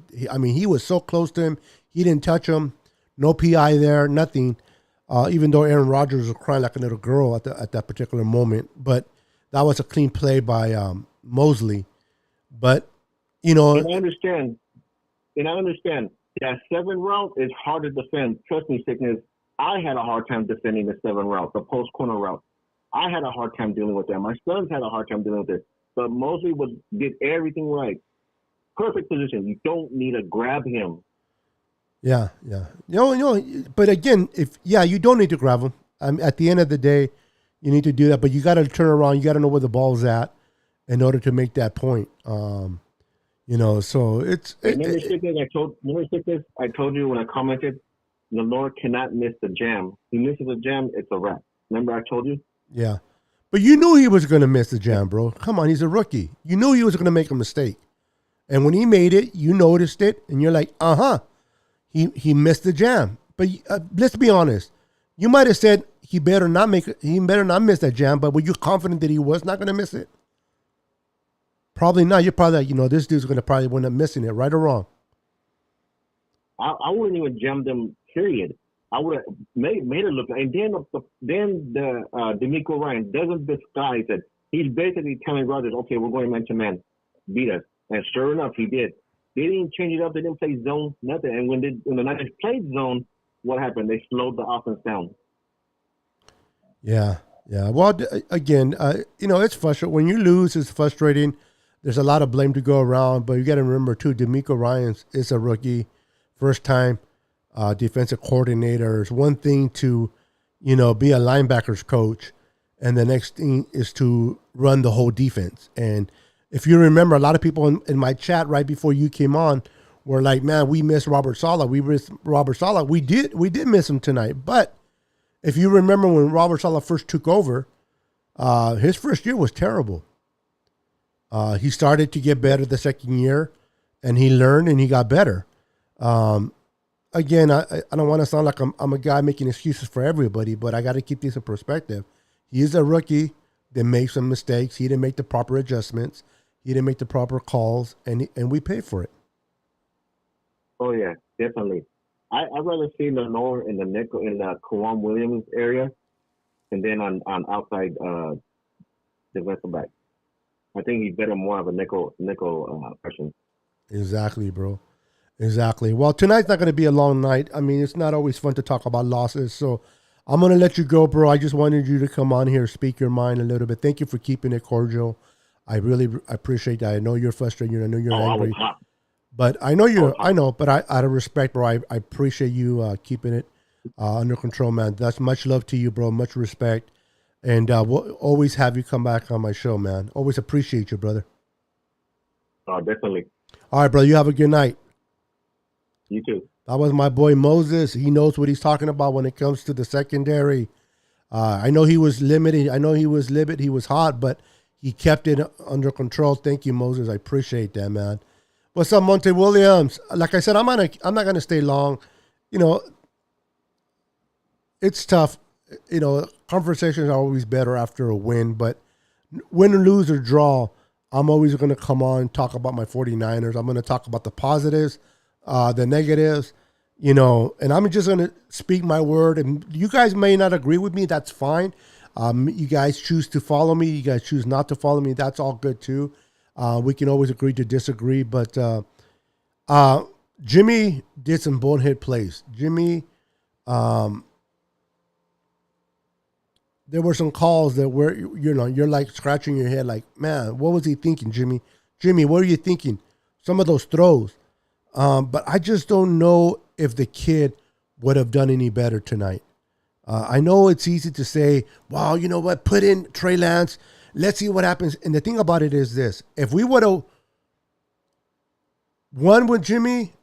He was so close to him. He didn't touch him. No PI there, nothing. Even though Aaron Rodgers was crying like a little girl at that particular moment. But that was a clean play by Mosley. But, And I understand. That 7 route is hard to defend. Trust me, sickness. I had a hard time defending the 7 route, the post corner route. I had a hard time dealing with that. My sons had a hard time dealing with it. But Mosley did everything right. Perfect position. You don't need to grab him. Yeah. But again, you don't need to grab him. At the end of the day, you need to do that. But you got to turn around. You got to know where the ball's at in order to make that point. So it's. Remember, Sickness, I told you when I commented, Lenore cannot miss the jam. He misses the jam, it's a wrap. Remember I told you? Yeah. But you knew he was going to miss the jam, bro. Come on, he's a rookie. You knew he was going to make a mistake. And when he made it, you noticed it, and you're like, he missed the jam. But let's be honest. You might have said he better not miss that jam, but were you confident that he was not going to miss it? Probably not. You're probably like, this dude's going to probably end up missing it, right or wrong. I wouldn't even jam them, period. I would have made it look like, and then the D'Amico Ryan doesn't disguise it. He's basically telling Rodgers, okay, we're going man-to-man, beat us. And sure enough, he did. They didn't change it up. They didn't play zone, nothing. And when the Niners played zone, what happened? They slowed the offense down. Yeah. Well, again, it's frustrating. When you lose, it's frustrating. There's a lot of blame to go around, but you got to remember, too, D'Amico Ryan is a rookie, first time. Defensive coordinator. It's one thing to, be a linebackers coach, and the next thing is to run the whole defense. And if you remember, a lot of people in my chat right before you came on were like, "Man, we missed Robert Saleh. We missed Robert Saleh. We did miss him tonight." But if you remember when Robert Saleh first took over, his first year was terrible. He started to get better the second year, and he learned and he got better. Again, I don't want to sound like I'm a guy making excuses for everybody, but I got to keep this in perspective. He is a rookie that makes some mistakes. He didn't make the proper adjustments. He didn't make the proper calls, and we pay for it. Oh yeah, definitely. I'd rather see Lenore in the nickel in the Kawan Williams area, and then on outside defensive back. I think he's better more of a nickel person. Exactly, bro. Exactly. Well, tonight's not going to be a long night. I mean, it's not always fun to talk about losses. So I'm going to let you go, bro. I just wanted you to come on here, speak your mind a little bit. Thank you for keeping it cordial. I really appreciate that. I know you're frustrated. I know you're I was angry. hot. But I know you're, I know, but out of respect, bro, I appreciate you keeping it under control, man. That's much love to you, bro. Much respect. And we'll always have you come back on my show, man. Always appreciate you, brother. Oh, definitely. All right, brother. You have a good night. You too. That was my boy Moses. He knows what he's talking about when it comes to the secondary. I know he was limited. I know he was limited. He was hot, but he kept it under control. Thank you, Moses. I appreciate that, man. What's up, Monte Williams? Like I said, I'm not gonna stay long. You know, it's tough. You know, conversations are always better after a win, but win or lose or draw, I'm always going to come on and talk about my 49ers. I'm going to talk about the positives, the negatives, you know, and I'm just going to speak my word. And you guys may not agree with me. That's fine. You guys choose to follow me. You guys choose not to follow me. That's all good too. We can always agree to disagree. But Jimmy did some bonehead plays. Jimmy, there were some calls that were, you know, you're like scratching your head like, man, what was he thinking, Jimmy? Jimmy, what are you thinking? Some of those throws. But I just don't know if the kid would have done any better tonight. I know it's easy to say, well, you know what, put in Trey Lance. Let's see what happens. And the thing about it is this. If we would have won with Jimmy,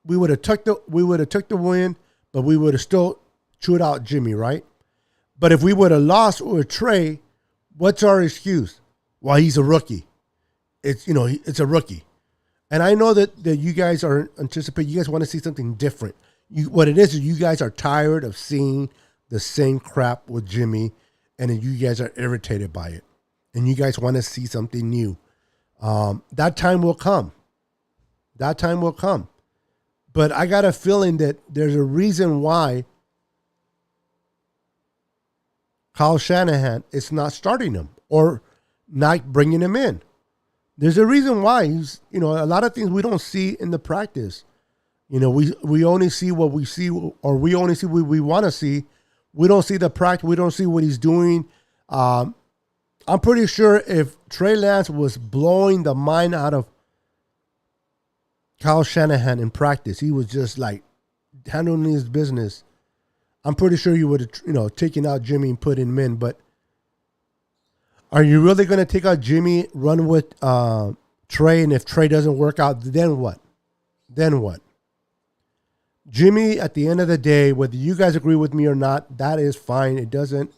we would have took the win, but we would have still chewed out Jimmy, right? But if we would have lost with Trey, what's our excuse? Well, he's a rookie. It's a rookie. And I know that you guys are anticipating, you guys want to see something different. What it is you guys are tired of seeing the same crap with Jimmy, and then you guys are irritated by it. And you guys want to see something new. That time will come. That time will come. But I got a feeling that there's a reason why Kyle Shanahan is not starting him or not bringing him in. There's a reason why. He's, you know, a lot of things we don't see in the practice. You know, we only see what we see, or we only see what we want to see. We don't see the practice. We don't see what he's doing. I'm pretty sure if Trey Lance was blowing the mind out of Kyle Shanahan in practice, he was just like handling his business, I'm pretty sure you would have, you know, taken out Jimmy and put him in. But are you really going to take out Jimmy, run with Trey, and if Trey doesn't work out, then what? Then what? Jimmy, at the end of the day, whether you guys agree with me or not, that is fine. It doesn't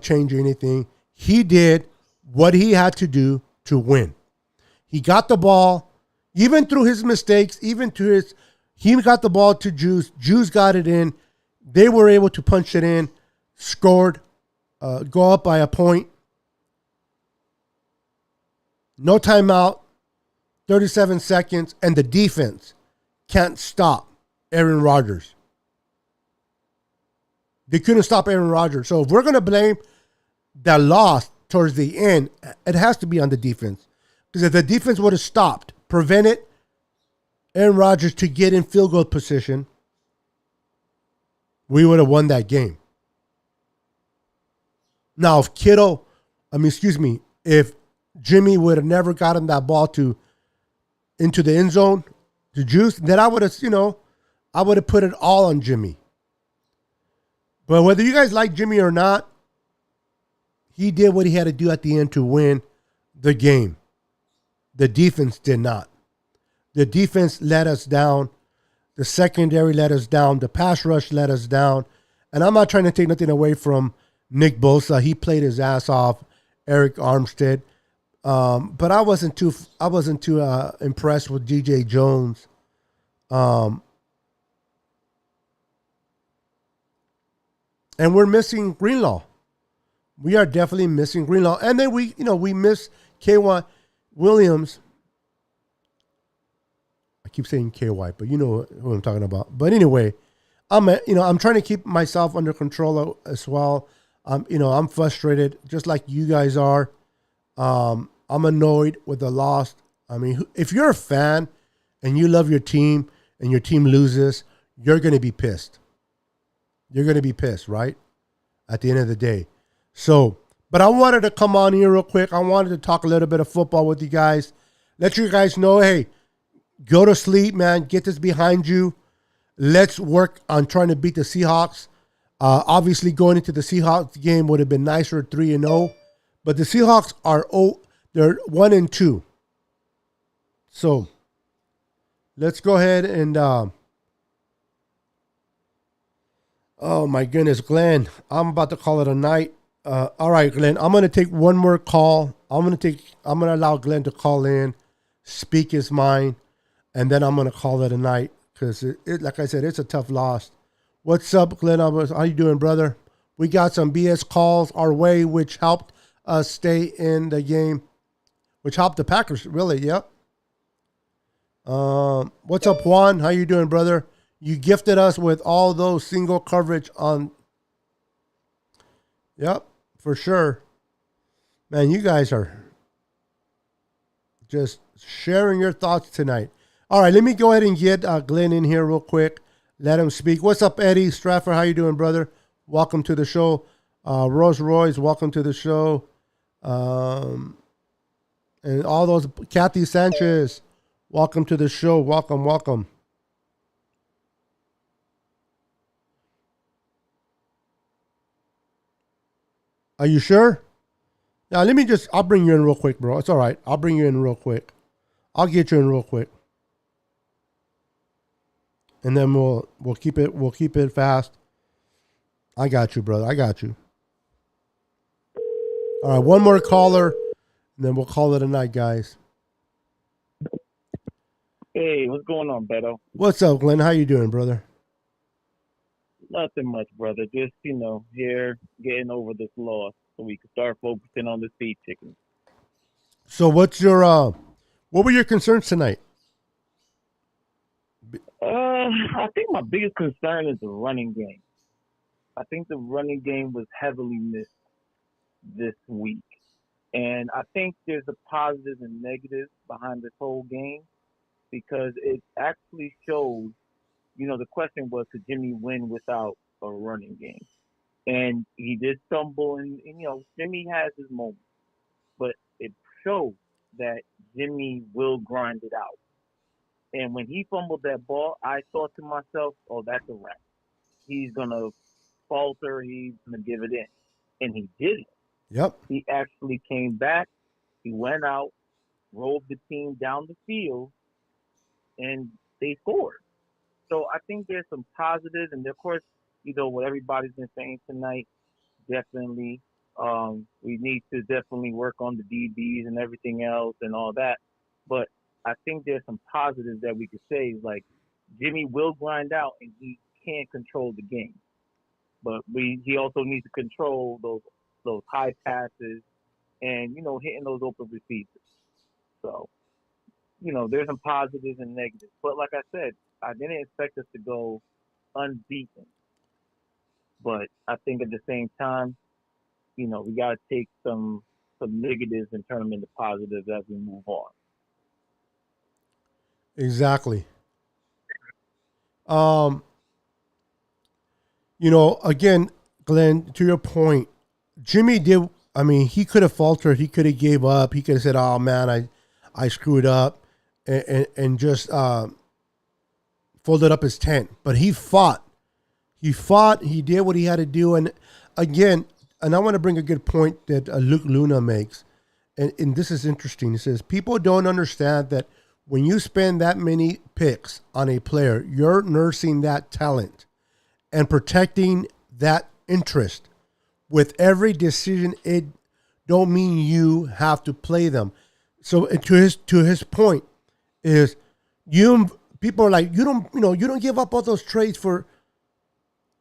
change anything. He did what he had to do to win. He got the ball, even through his mistakes, he got the ball to Juice. Juice got it in. They were able to punch it in, scored, go up by a point. No timeout, 37 seconds, and the defense can't stop Aaron Rodgers. They couldn't stop Aaron Rodgers. So if we're going to blame that loss towards the end, it has to be on the defense. Because if the defense would have stopped, prevented Aaron Rodgers to get in field goal position, we would have won that game. Now, if Jimmy would have never gotten that ball into the end zone to Juice, then I would have put it all on Jimmy. But whether you guys like Jimmy or not, he did what he had to do at the end to win the game. The defense did not. The defense let us down. The secondary let us down. The pass rush let us down. And I'm not trying to take nothing away from Nick Bosa. He played his ass off. Eric Armstead. But I wasn't too impressed with DJ Jones. And we're missing Greenlaw. We are definitely missing Greenlaw. And then we miss K1 Williams. I keep saying KY, but you know who I'm talking about. But anyway, I'm trying to keep myself under control as well. I'm frustrated, just like you guys are. I'm annoyed with the loss. I mean, if you're a fan and you love your team and your team loses, you're going to be pissed. You're going to be pissed, right? At the end of the day. So, but I wanted to come on here real quick. I wanted to talk a little bit of football with you guys. Let you guys know, hey, go to sleep, man. Get this behind you. Let's work on trying to beat the Seahawks. Obviously, going into the Seahawks game would have been nicer, 3-0. But the Seahawks they're 1-2. So let's go ahead and. Oh my goodness, Glenn! I'm about to call it a night. All right, Glenn. I'm gonna take one more call. I'm gonna allow Glenn to call in, speak his mind, and then I'm gonna call it a night because like I said, it's a tough loss. What's up, Glenn? How you doing, brother? We got some BS calls our way, which helped us stay in the game, which helped the Packers, really. Yep. What's up, Juan? How you doing, brother? You gifted us with all those single coverage on. Yep, for sure. Man, you guys are just sharing your thoughts tonight. All right, let me go ahead and get Glenn in here real quick. Let him speak. What's up, Eddie Stratford? How you doing, brother? Welcome to the show. Rose Royce, welcome to the show. And all those, Kathy Sanchez, welcome to the show. Welcome, welcome. Are you sure? Now, I'll bring you in real quick, bro. It's all right. I'll bring you in real quick. I'll get you in real quick. And then we'll keep it fast. I got you, brother. I got you. All right, one more caller, and then we'll call it a night, guys. Hey, what's going on, Beto? What's up, Glenn? How you doing, brother? Nothing much, brother. Just, here getting over this loss so we can start focusing on the speed chicken. So what were your concerns tonight? I think my biggest concern is the running game. I think the running game was heavily missed this week. And I think there's a positive and negative behind this whole game because it actually shows, the question was, could Jimmy win without a running game? And he did stumble, and Jimmy has his moments. But it showed that Jimmy will grind it out. And when he fumbled that ball, I thought to myself, oh, that's a wrap. He's going to falter. He's going to give it in. And he didn't. Yep. He actually came back. He went out, rolled the team down the field, and they scored. So I think there's some positives, and of course, what everybody's been saying tonight, definitely, we need to definitely work on the DBs and everything else and all that. But I think there's some positives that we could say, like Jimmy will grind out and he can't control the game, but he also needs to control those high passes and hitting those open receivers. So there's some positives and negatives. But like I said, I didn't expect us to go unbeaten. But I think at the same time, we got to take some negatives and turn them into positives as we move on. Exactly. Again, Glenn, to your point, Jimmy did. I mean, he could have faltered. He could have gave up. He could have said, "Oh man, I screwed up," and just folded up his tent. But he fought. He fought. He did what he had to do. And again, I want to bring a good point that Luke Luna makes, and this is interesting. He says people don't understand that when you spend that many picks on a player, you're nursing that talent and protecting that interest. With every decision, it don't mean you have to play them. So to his point is people are like, you don't give up all those trades for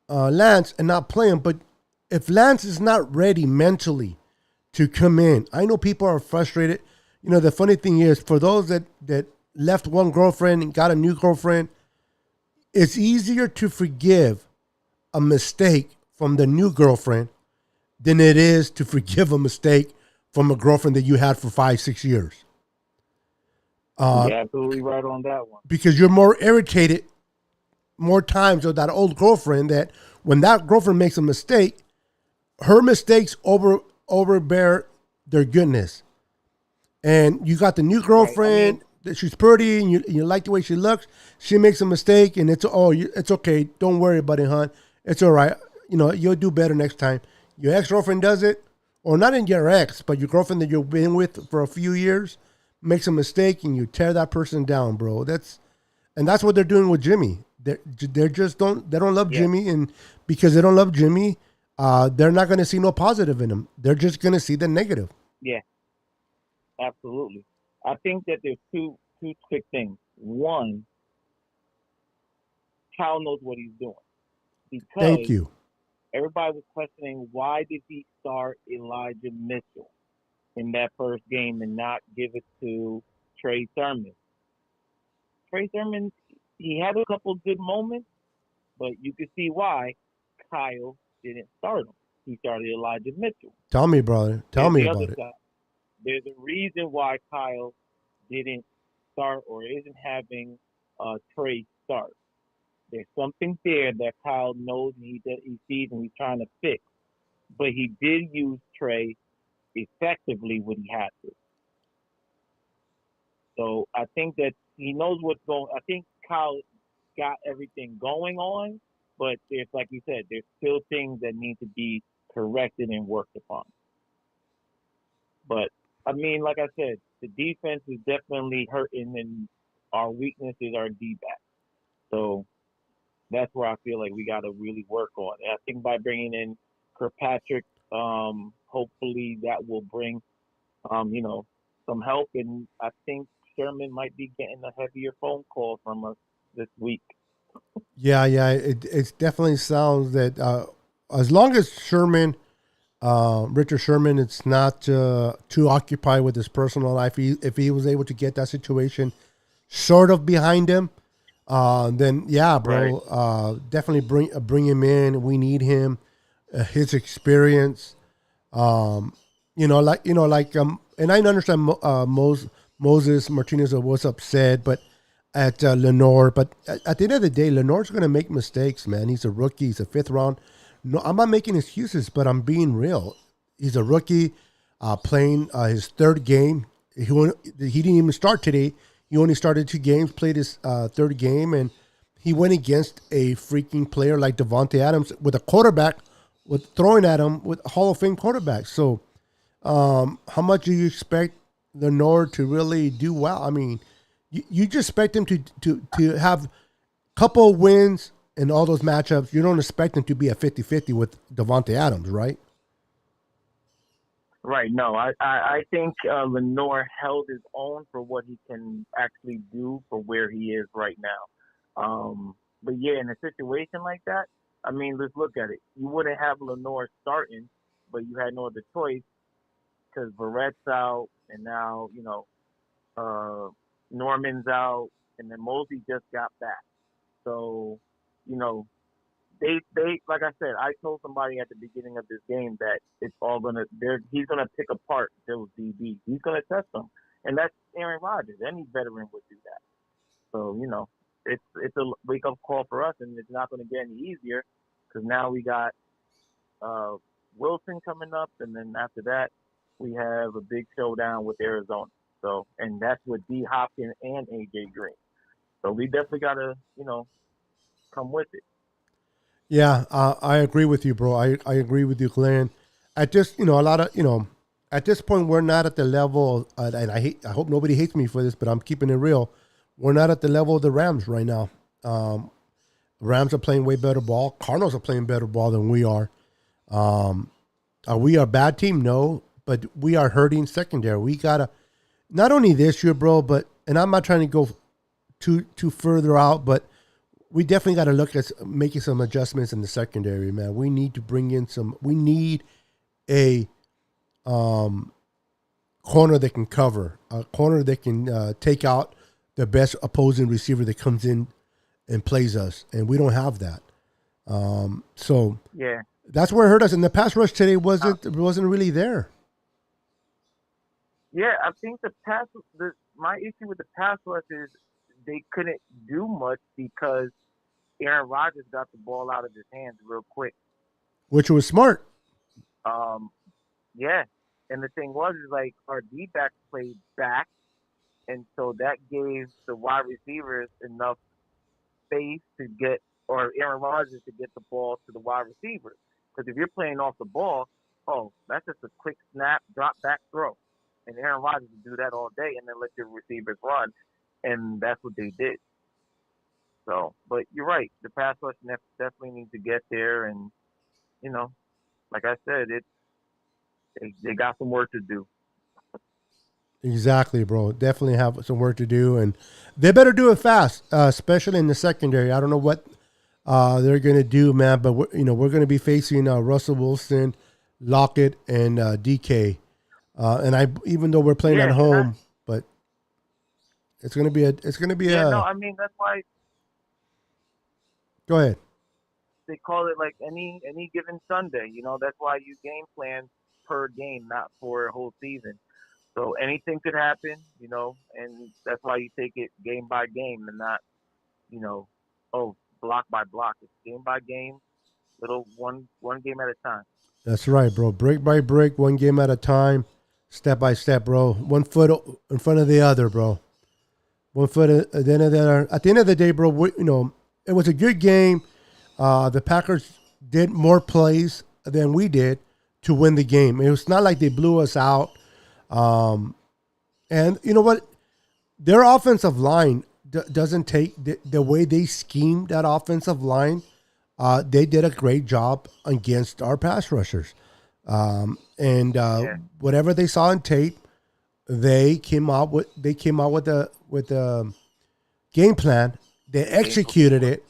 Lance and not play him. But if Lance is not ready mentally to come in, I know people are frustrated. The funny thing is, for those that left one girlfriend and got a new girlfriend, it's easier to forgive a mistake from the new girlfriend than it is to forgive a mistake from a girlfriend that you had for 5-6 years. You're absolutely right on that one. Because you're more irritated more times with that old girlfriend, that when that girlfriend makes a mistake, her mistakes overbear their goodness. And you got the new girlfriend, that she's pretty and you like the way she looks. She makes a mistake and it's okay. Don't worry about it, hon. It's all right. You'll do better next time. Your ex-girlfriend does it, or not in your ex, but your girlfriend that you've been with for a few years makes a mistake and you tear that person down, bro. That's what they're doing with Jimmy. They just don't love Jimmy, and because they don't love Jimmy, they're not going to see no positive in him. They're just going to see the negative. Yeah, absolutely. I think that there's two quick things. One, Kyle knows what he's doing. Because Thank you. Everybody was questioning, why did he start Elijah Mitchell in that first game and not give it to Trey Sermon? Trey Sermon, he had a couple good moments, but you could see why Kyle didn't start him. He started Elijah Mitchell. Tell me, brother. Tell me about it. There's a reason why Kyle didn't start or isn't having Trey start. There's something there that Kyle knows and he sees and he's trying to fix. But he did use Trey effectively when he had to. So I think that he knows what's going. I think Kyle got everything going on, but there's, like you said, there's still things that need to be corrected and worked upon. But I mean, like I said, the defense is definitely hurting, and our weakness is our D-back. So that's where I feel like we got to really work on. And I think by bringing in Kirkpatrick, hopefully that will bring, some help. And I think Sherman might be getting a heavier phone call from us this week. Yeah. It definitely sounds that as long as Sherman, Richard Sherman, it's not too occupied with his personal life. If he was able to get that situation sort of behind him, then yeah, bro, right. Definitely bring him in. We need him, his experience. And I understand Moses Martinez was upset, but at Lenore. But at the end of the day, Lenore's going to make mistakes, man. He's a rookie. He's a fifth round. No, I'm not making excuses, but I'm being real. He's a rookie playing his third game. He didn't even start today. He only started 2 games, played his third game, and he went against a freaking player like Devontae Adams with a quarterback throwing at him with a Hall of Fame quarterback. So how much do you expect Lenore to really do well? I mean, you just expect him to have a couple of wins in all those matchups. You don't expect him to be a 50-50 with Devontae Adams, right? Right. No, I think Lenore held his own for what he can actually do for where he is right now. But yeah, in a situation like that, I mean, let's look at it. You wouldn't have Lenore starting, but you had no other choice because Verrett's out, and now Norman's out, and then Mosley just got back. So, they like I said, I told somebody at the beginning of this game that it's all he's gonna pick apart those DBs. He's gonna test them, and that's Aaron Rodgers. Any veteran would do that. So it's a wake up call for us, and it's not gonna get any easier because now we got Wilson coming up, and then after that we have a big showdown with Arizona. So, and that's with D Hopkins and AJ Green. So we definitely gotta come with it. Yeah, I agree with you, bro. I agree with you, Glenn. At just at this point, we're not at the level, and I hope nobody hates me for this, but I'm keeping it real. We're not at the level of the Rams right now. Rams are playing way better ball. Cardinals are playing better ball than we are. Are we a bad team? No, but we are hurting secondary. We gotta not only this year, bro, but and I'm not trying to go too further out, but we definitely got to look at making some adjustments in the secondary, man. We need to bring in we need a corner that can cover, a corner that can take out the best opposing receiver that comes in and plays us, and we don't have that. So Yeah. that's where it hurt us. And the pass rush today wasn't really there. Yeah, I think my issue with the pass rush is they couldn't do much because Aaron Rodgers got the ball out of his hands real quick. Which was smart. Yeah, and the thing was is like our D-backs played back, and so that gave the wide receivers enough space to get, or Aaron Rodgers to get the ball to the wide receivers. Because if you're playing off the ball, that's just a quick snap, drop back throw. And Aaron Rodgers would do that all day and then let your receivers run. And that's what they did. So, but you're right. The pass rush definitely needs to get there. And, like I said, they got some work to do. Exactly, bro. Definitely have some work to do, and they better do it fast, especially in the secondary. I don't know what they're going to do, man, but we're going to be facing Russell Wilson, Lockett, and DK. And even though we're playing at home, but it's going to be No, I mean that's why. Go ahead. They call it like any given Sunday. That's why you game plan per game, not for a whole season. So anything could happen, and that's why you take it game by game and not, block by block. It's game by game, little one game at a time. That's right, bro. Break by break, one game at a time, step by step, bro. 1 foot in front of the other, bro. 1 foot at the end of the other. At the end of the day, bro, it was a good game. The Packers did more plays than we did to win the game. It was not like they blew us out. And you know what? Their offensive line doesn't take the way they schemed that offensive line. They did a great job against our pass rushers. Whatever they saw in tape, they came out with the game plan. They executed it,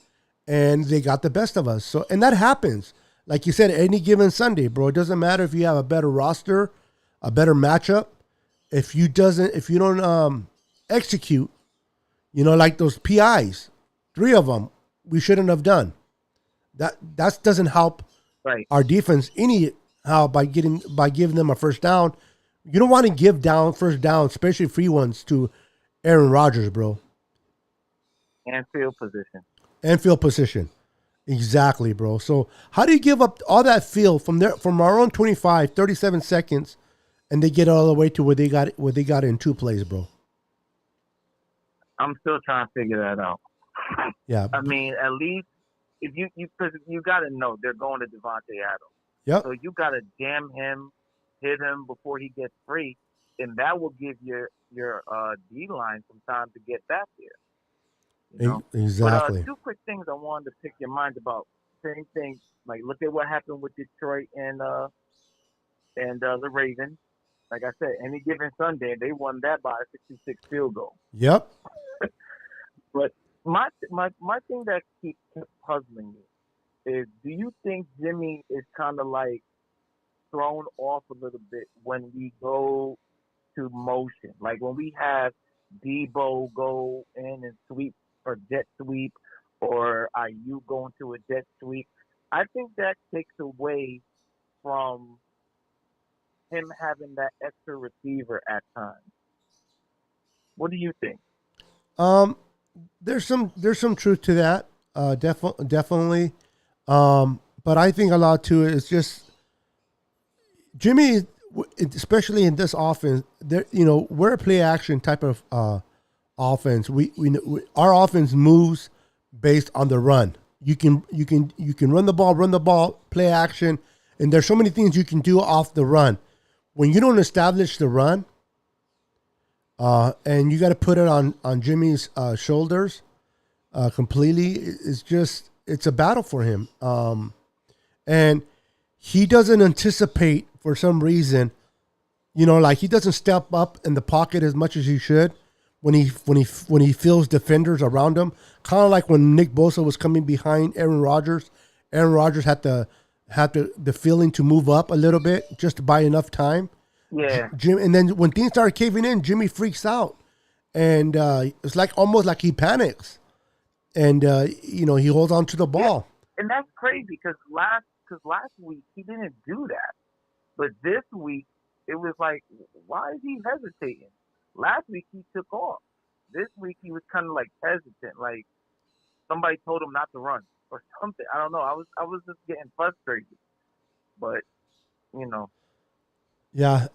and they got the best of us. So, and that happens. Like you said, any given Sunday, bro. It doesn't matter if you have a better roster, a better matchup. If you don't execute, like those PIs, 3 of them, we shouldn't have done. That doesn't help our defense anyhow by giving them a first down. You don't want to give down first down, especially free ones, to Aaron Rodgers, bro. And field position. Exactly, bro. So how do you give up all that field from our own 25, 37 seconds, and they get all the way to where they got it in 2 plays, bro? I'm still trying to figure that out. Yeah. I mean, at least if because you got to know they're going to Devontae Adams. Yep. So you got to jam him, hit him before he gets free, and that will give your D line some time to get back there. Exactly. But 2 quick things I wanted to pick your mind about. Same thing, like look at what happened with Detroit and the Ravens. Like I said, any given Sunday, they won that by a 66 field goal. Yep. But my thing that keeps puzzling me is, do you think Jimmy is kind of like thrown off a little bit when we go to motion? Like when we have Debo go in and sweep or jet sweep, or IU going to a jet sweep. I think that takes away from him having that extra receiver at times. What do you think? There's some truth to that. Definitely. But I think a lot too is just Jimmy, especially in this offense. We're a play action type of offense. Our offense moves based on the run. You can run the ball, play action, and there's so many things you can do off the run. When you don't establish the run, and you got to put it on Jimmy's shoulders completely, it's a battle for him. And he doesn't anticipate for some reason, like he doesn't step up in the pocket as much as he should when he feels defenders around him. Kind of like when Nick Bosa was coming behind Aaron Rodgers. Aaron Rodgers had the feeling to move up a little bit just to buy enough time. Yeah. And then when things started caving in, Jimmy freaks out. and it's like almost like he panics, and he holds on to the ball. And that's crazy because last week he didn't do that, but this week it was like, why is he hesitating? Last week he took off. This week he was kind of like hesitant, like somebody told him not to run or something. I don't know. I was just getting frustrated, but you know. Yeah,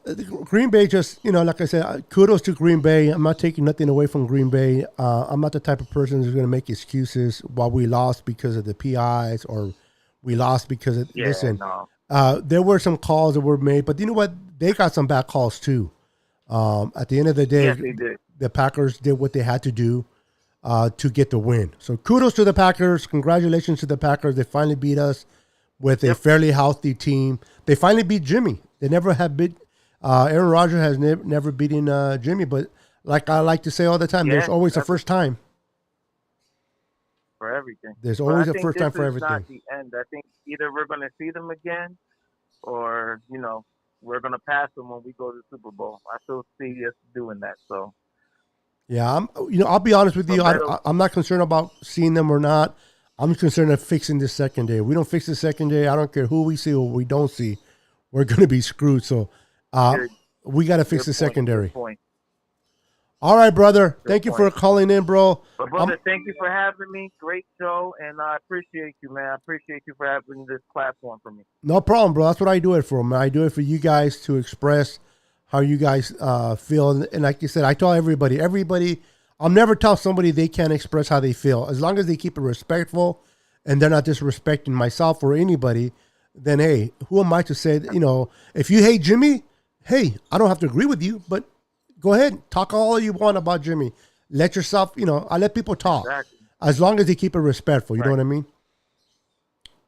Green Bay just, like I said, kudos to Green Bay. I'm not taking nothing away from Green Bay. I'm not the type of person who's going to make excuses while we lost because of the PIs or we lost because of, listen, there were some calls that were made, but you know what? They got some bad calls too. At the end of the day, yes, they did. The Packers did what they had to do to get the win. So kudos to the Packers. Congratulations to the Packers. They finally beat us with a fairly healthy team. They finally beat Jimmy. They never have beat. Aaron Rodgers has never beaten Jimmy, but like I like to say all the time, there's always a first time for everything. There's always a first time for everything. Not the end. I think either we're going to see them again, or we're going to pass them when we go to the Super Bowl. I still see us doing that. So. Yeah, I'll be honest with you. I'm not concerned about seeing them or not. I'm concerned of fixing this secondary. If we don't fix the secondary, I don't care who we see or we don't see, we're going to be screwed. So we got to fix the secondary. All right, brother. Thank you for calling in, bro. But brother, thank you for having me. Great show, and I appreciate you, man. I appreciate you for having this platform for me. No problem, bro. That's what I do it for, man. I do it for you guys to express how you guys feel. And like you said, I tell everybody, I'll never tell somebody they can't express how they feel. As long as they keep it respectful and they're not disrespecting myself or anybody, then, hey, who am I to say, if you hate Jimmy, hey, I don't have to agree with you, but go ahead. Talk all you want about Jimmy. Let yourself, I let people talk. Exactly. As long as they keep it respectful. You know what I mean?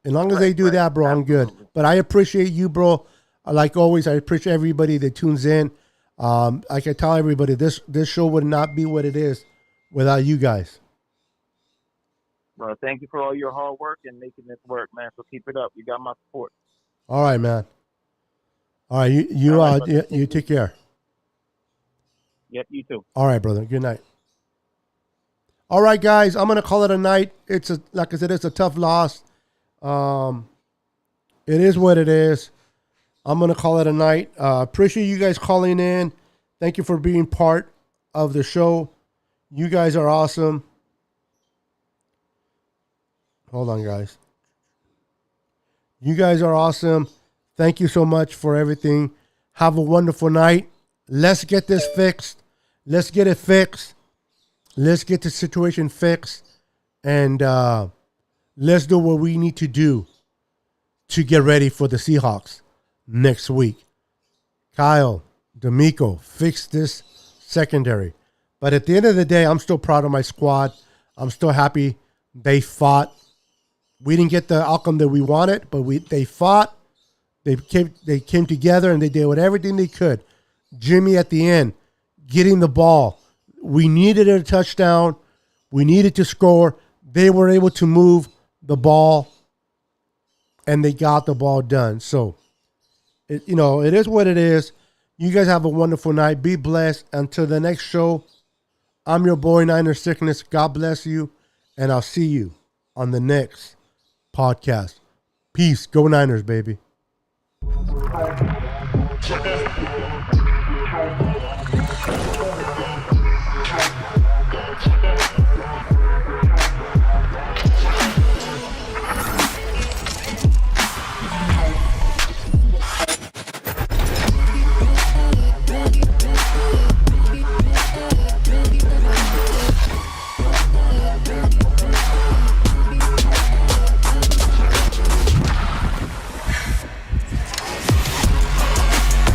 As long as they do that, bro, I'm good. But I appreciate you, bro. Like always, I appreciate everybody that tunes in. I can tell everybody this show would not be what it is without you guys. Bro, thank you for all your hard work and making this work, man. So keep it up. You got my support. All right, man. All right, you take care. Yep, you too. All right, brother. Good night. All right, guys, I'm gonna call it a night. Like I said, it's a tough loss. It is what it is. I'm going to call it a night. Appreciate you guys calling in. Thank you for being part of the show. You guys are awesome. Hold on, guys. You guys are awesome. Thank you so much for everything. Have a wonderful night. Let's get this fixed. Let's get it fixed. Let's get the situation fixed. And let's do what we need to do to get ready for the Seahawks next week. Kyle, D'Amico, fix this secondary. But at the end of the day, I'm still proud of my squad. I'm still happy they fought. We didn't get the outcome that we wanted, but they fought. They came together and they did everything they could. Jimmy at the end, getting the ball. We needed a touchdown. We needed to score. They were able to move the ball, and they got the ball done. So, it is what it is. You guys have a wonderful night. Be blessed. Until the next show, I'm your boy, Niner Sickness. God bless you, and I'll see you on the next podcast. Peace. Go Niners, baby. Yeah.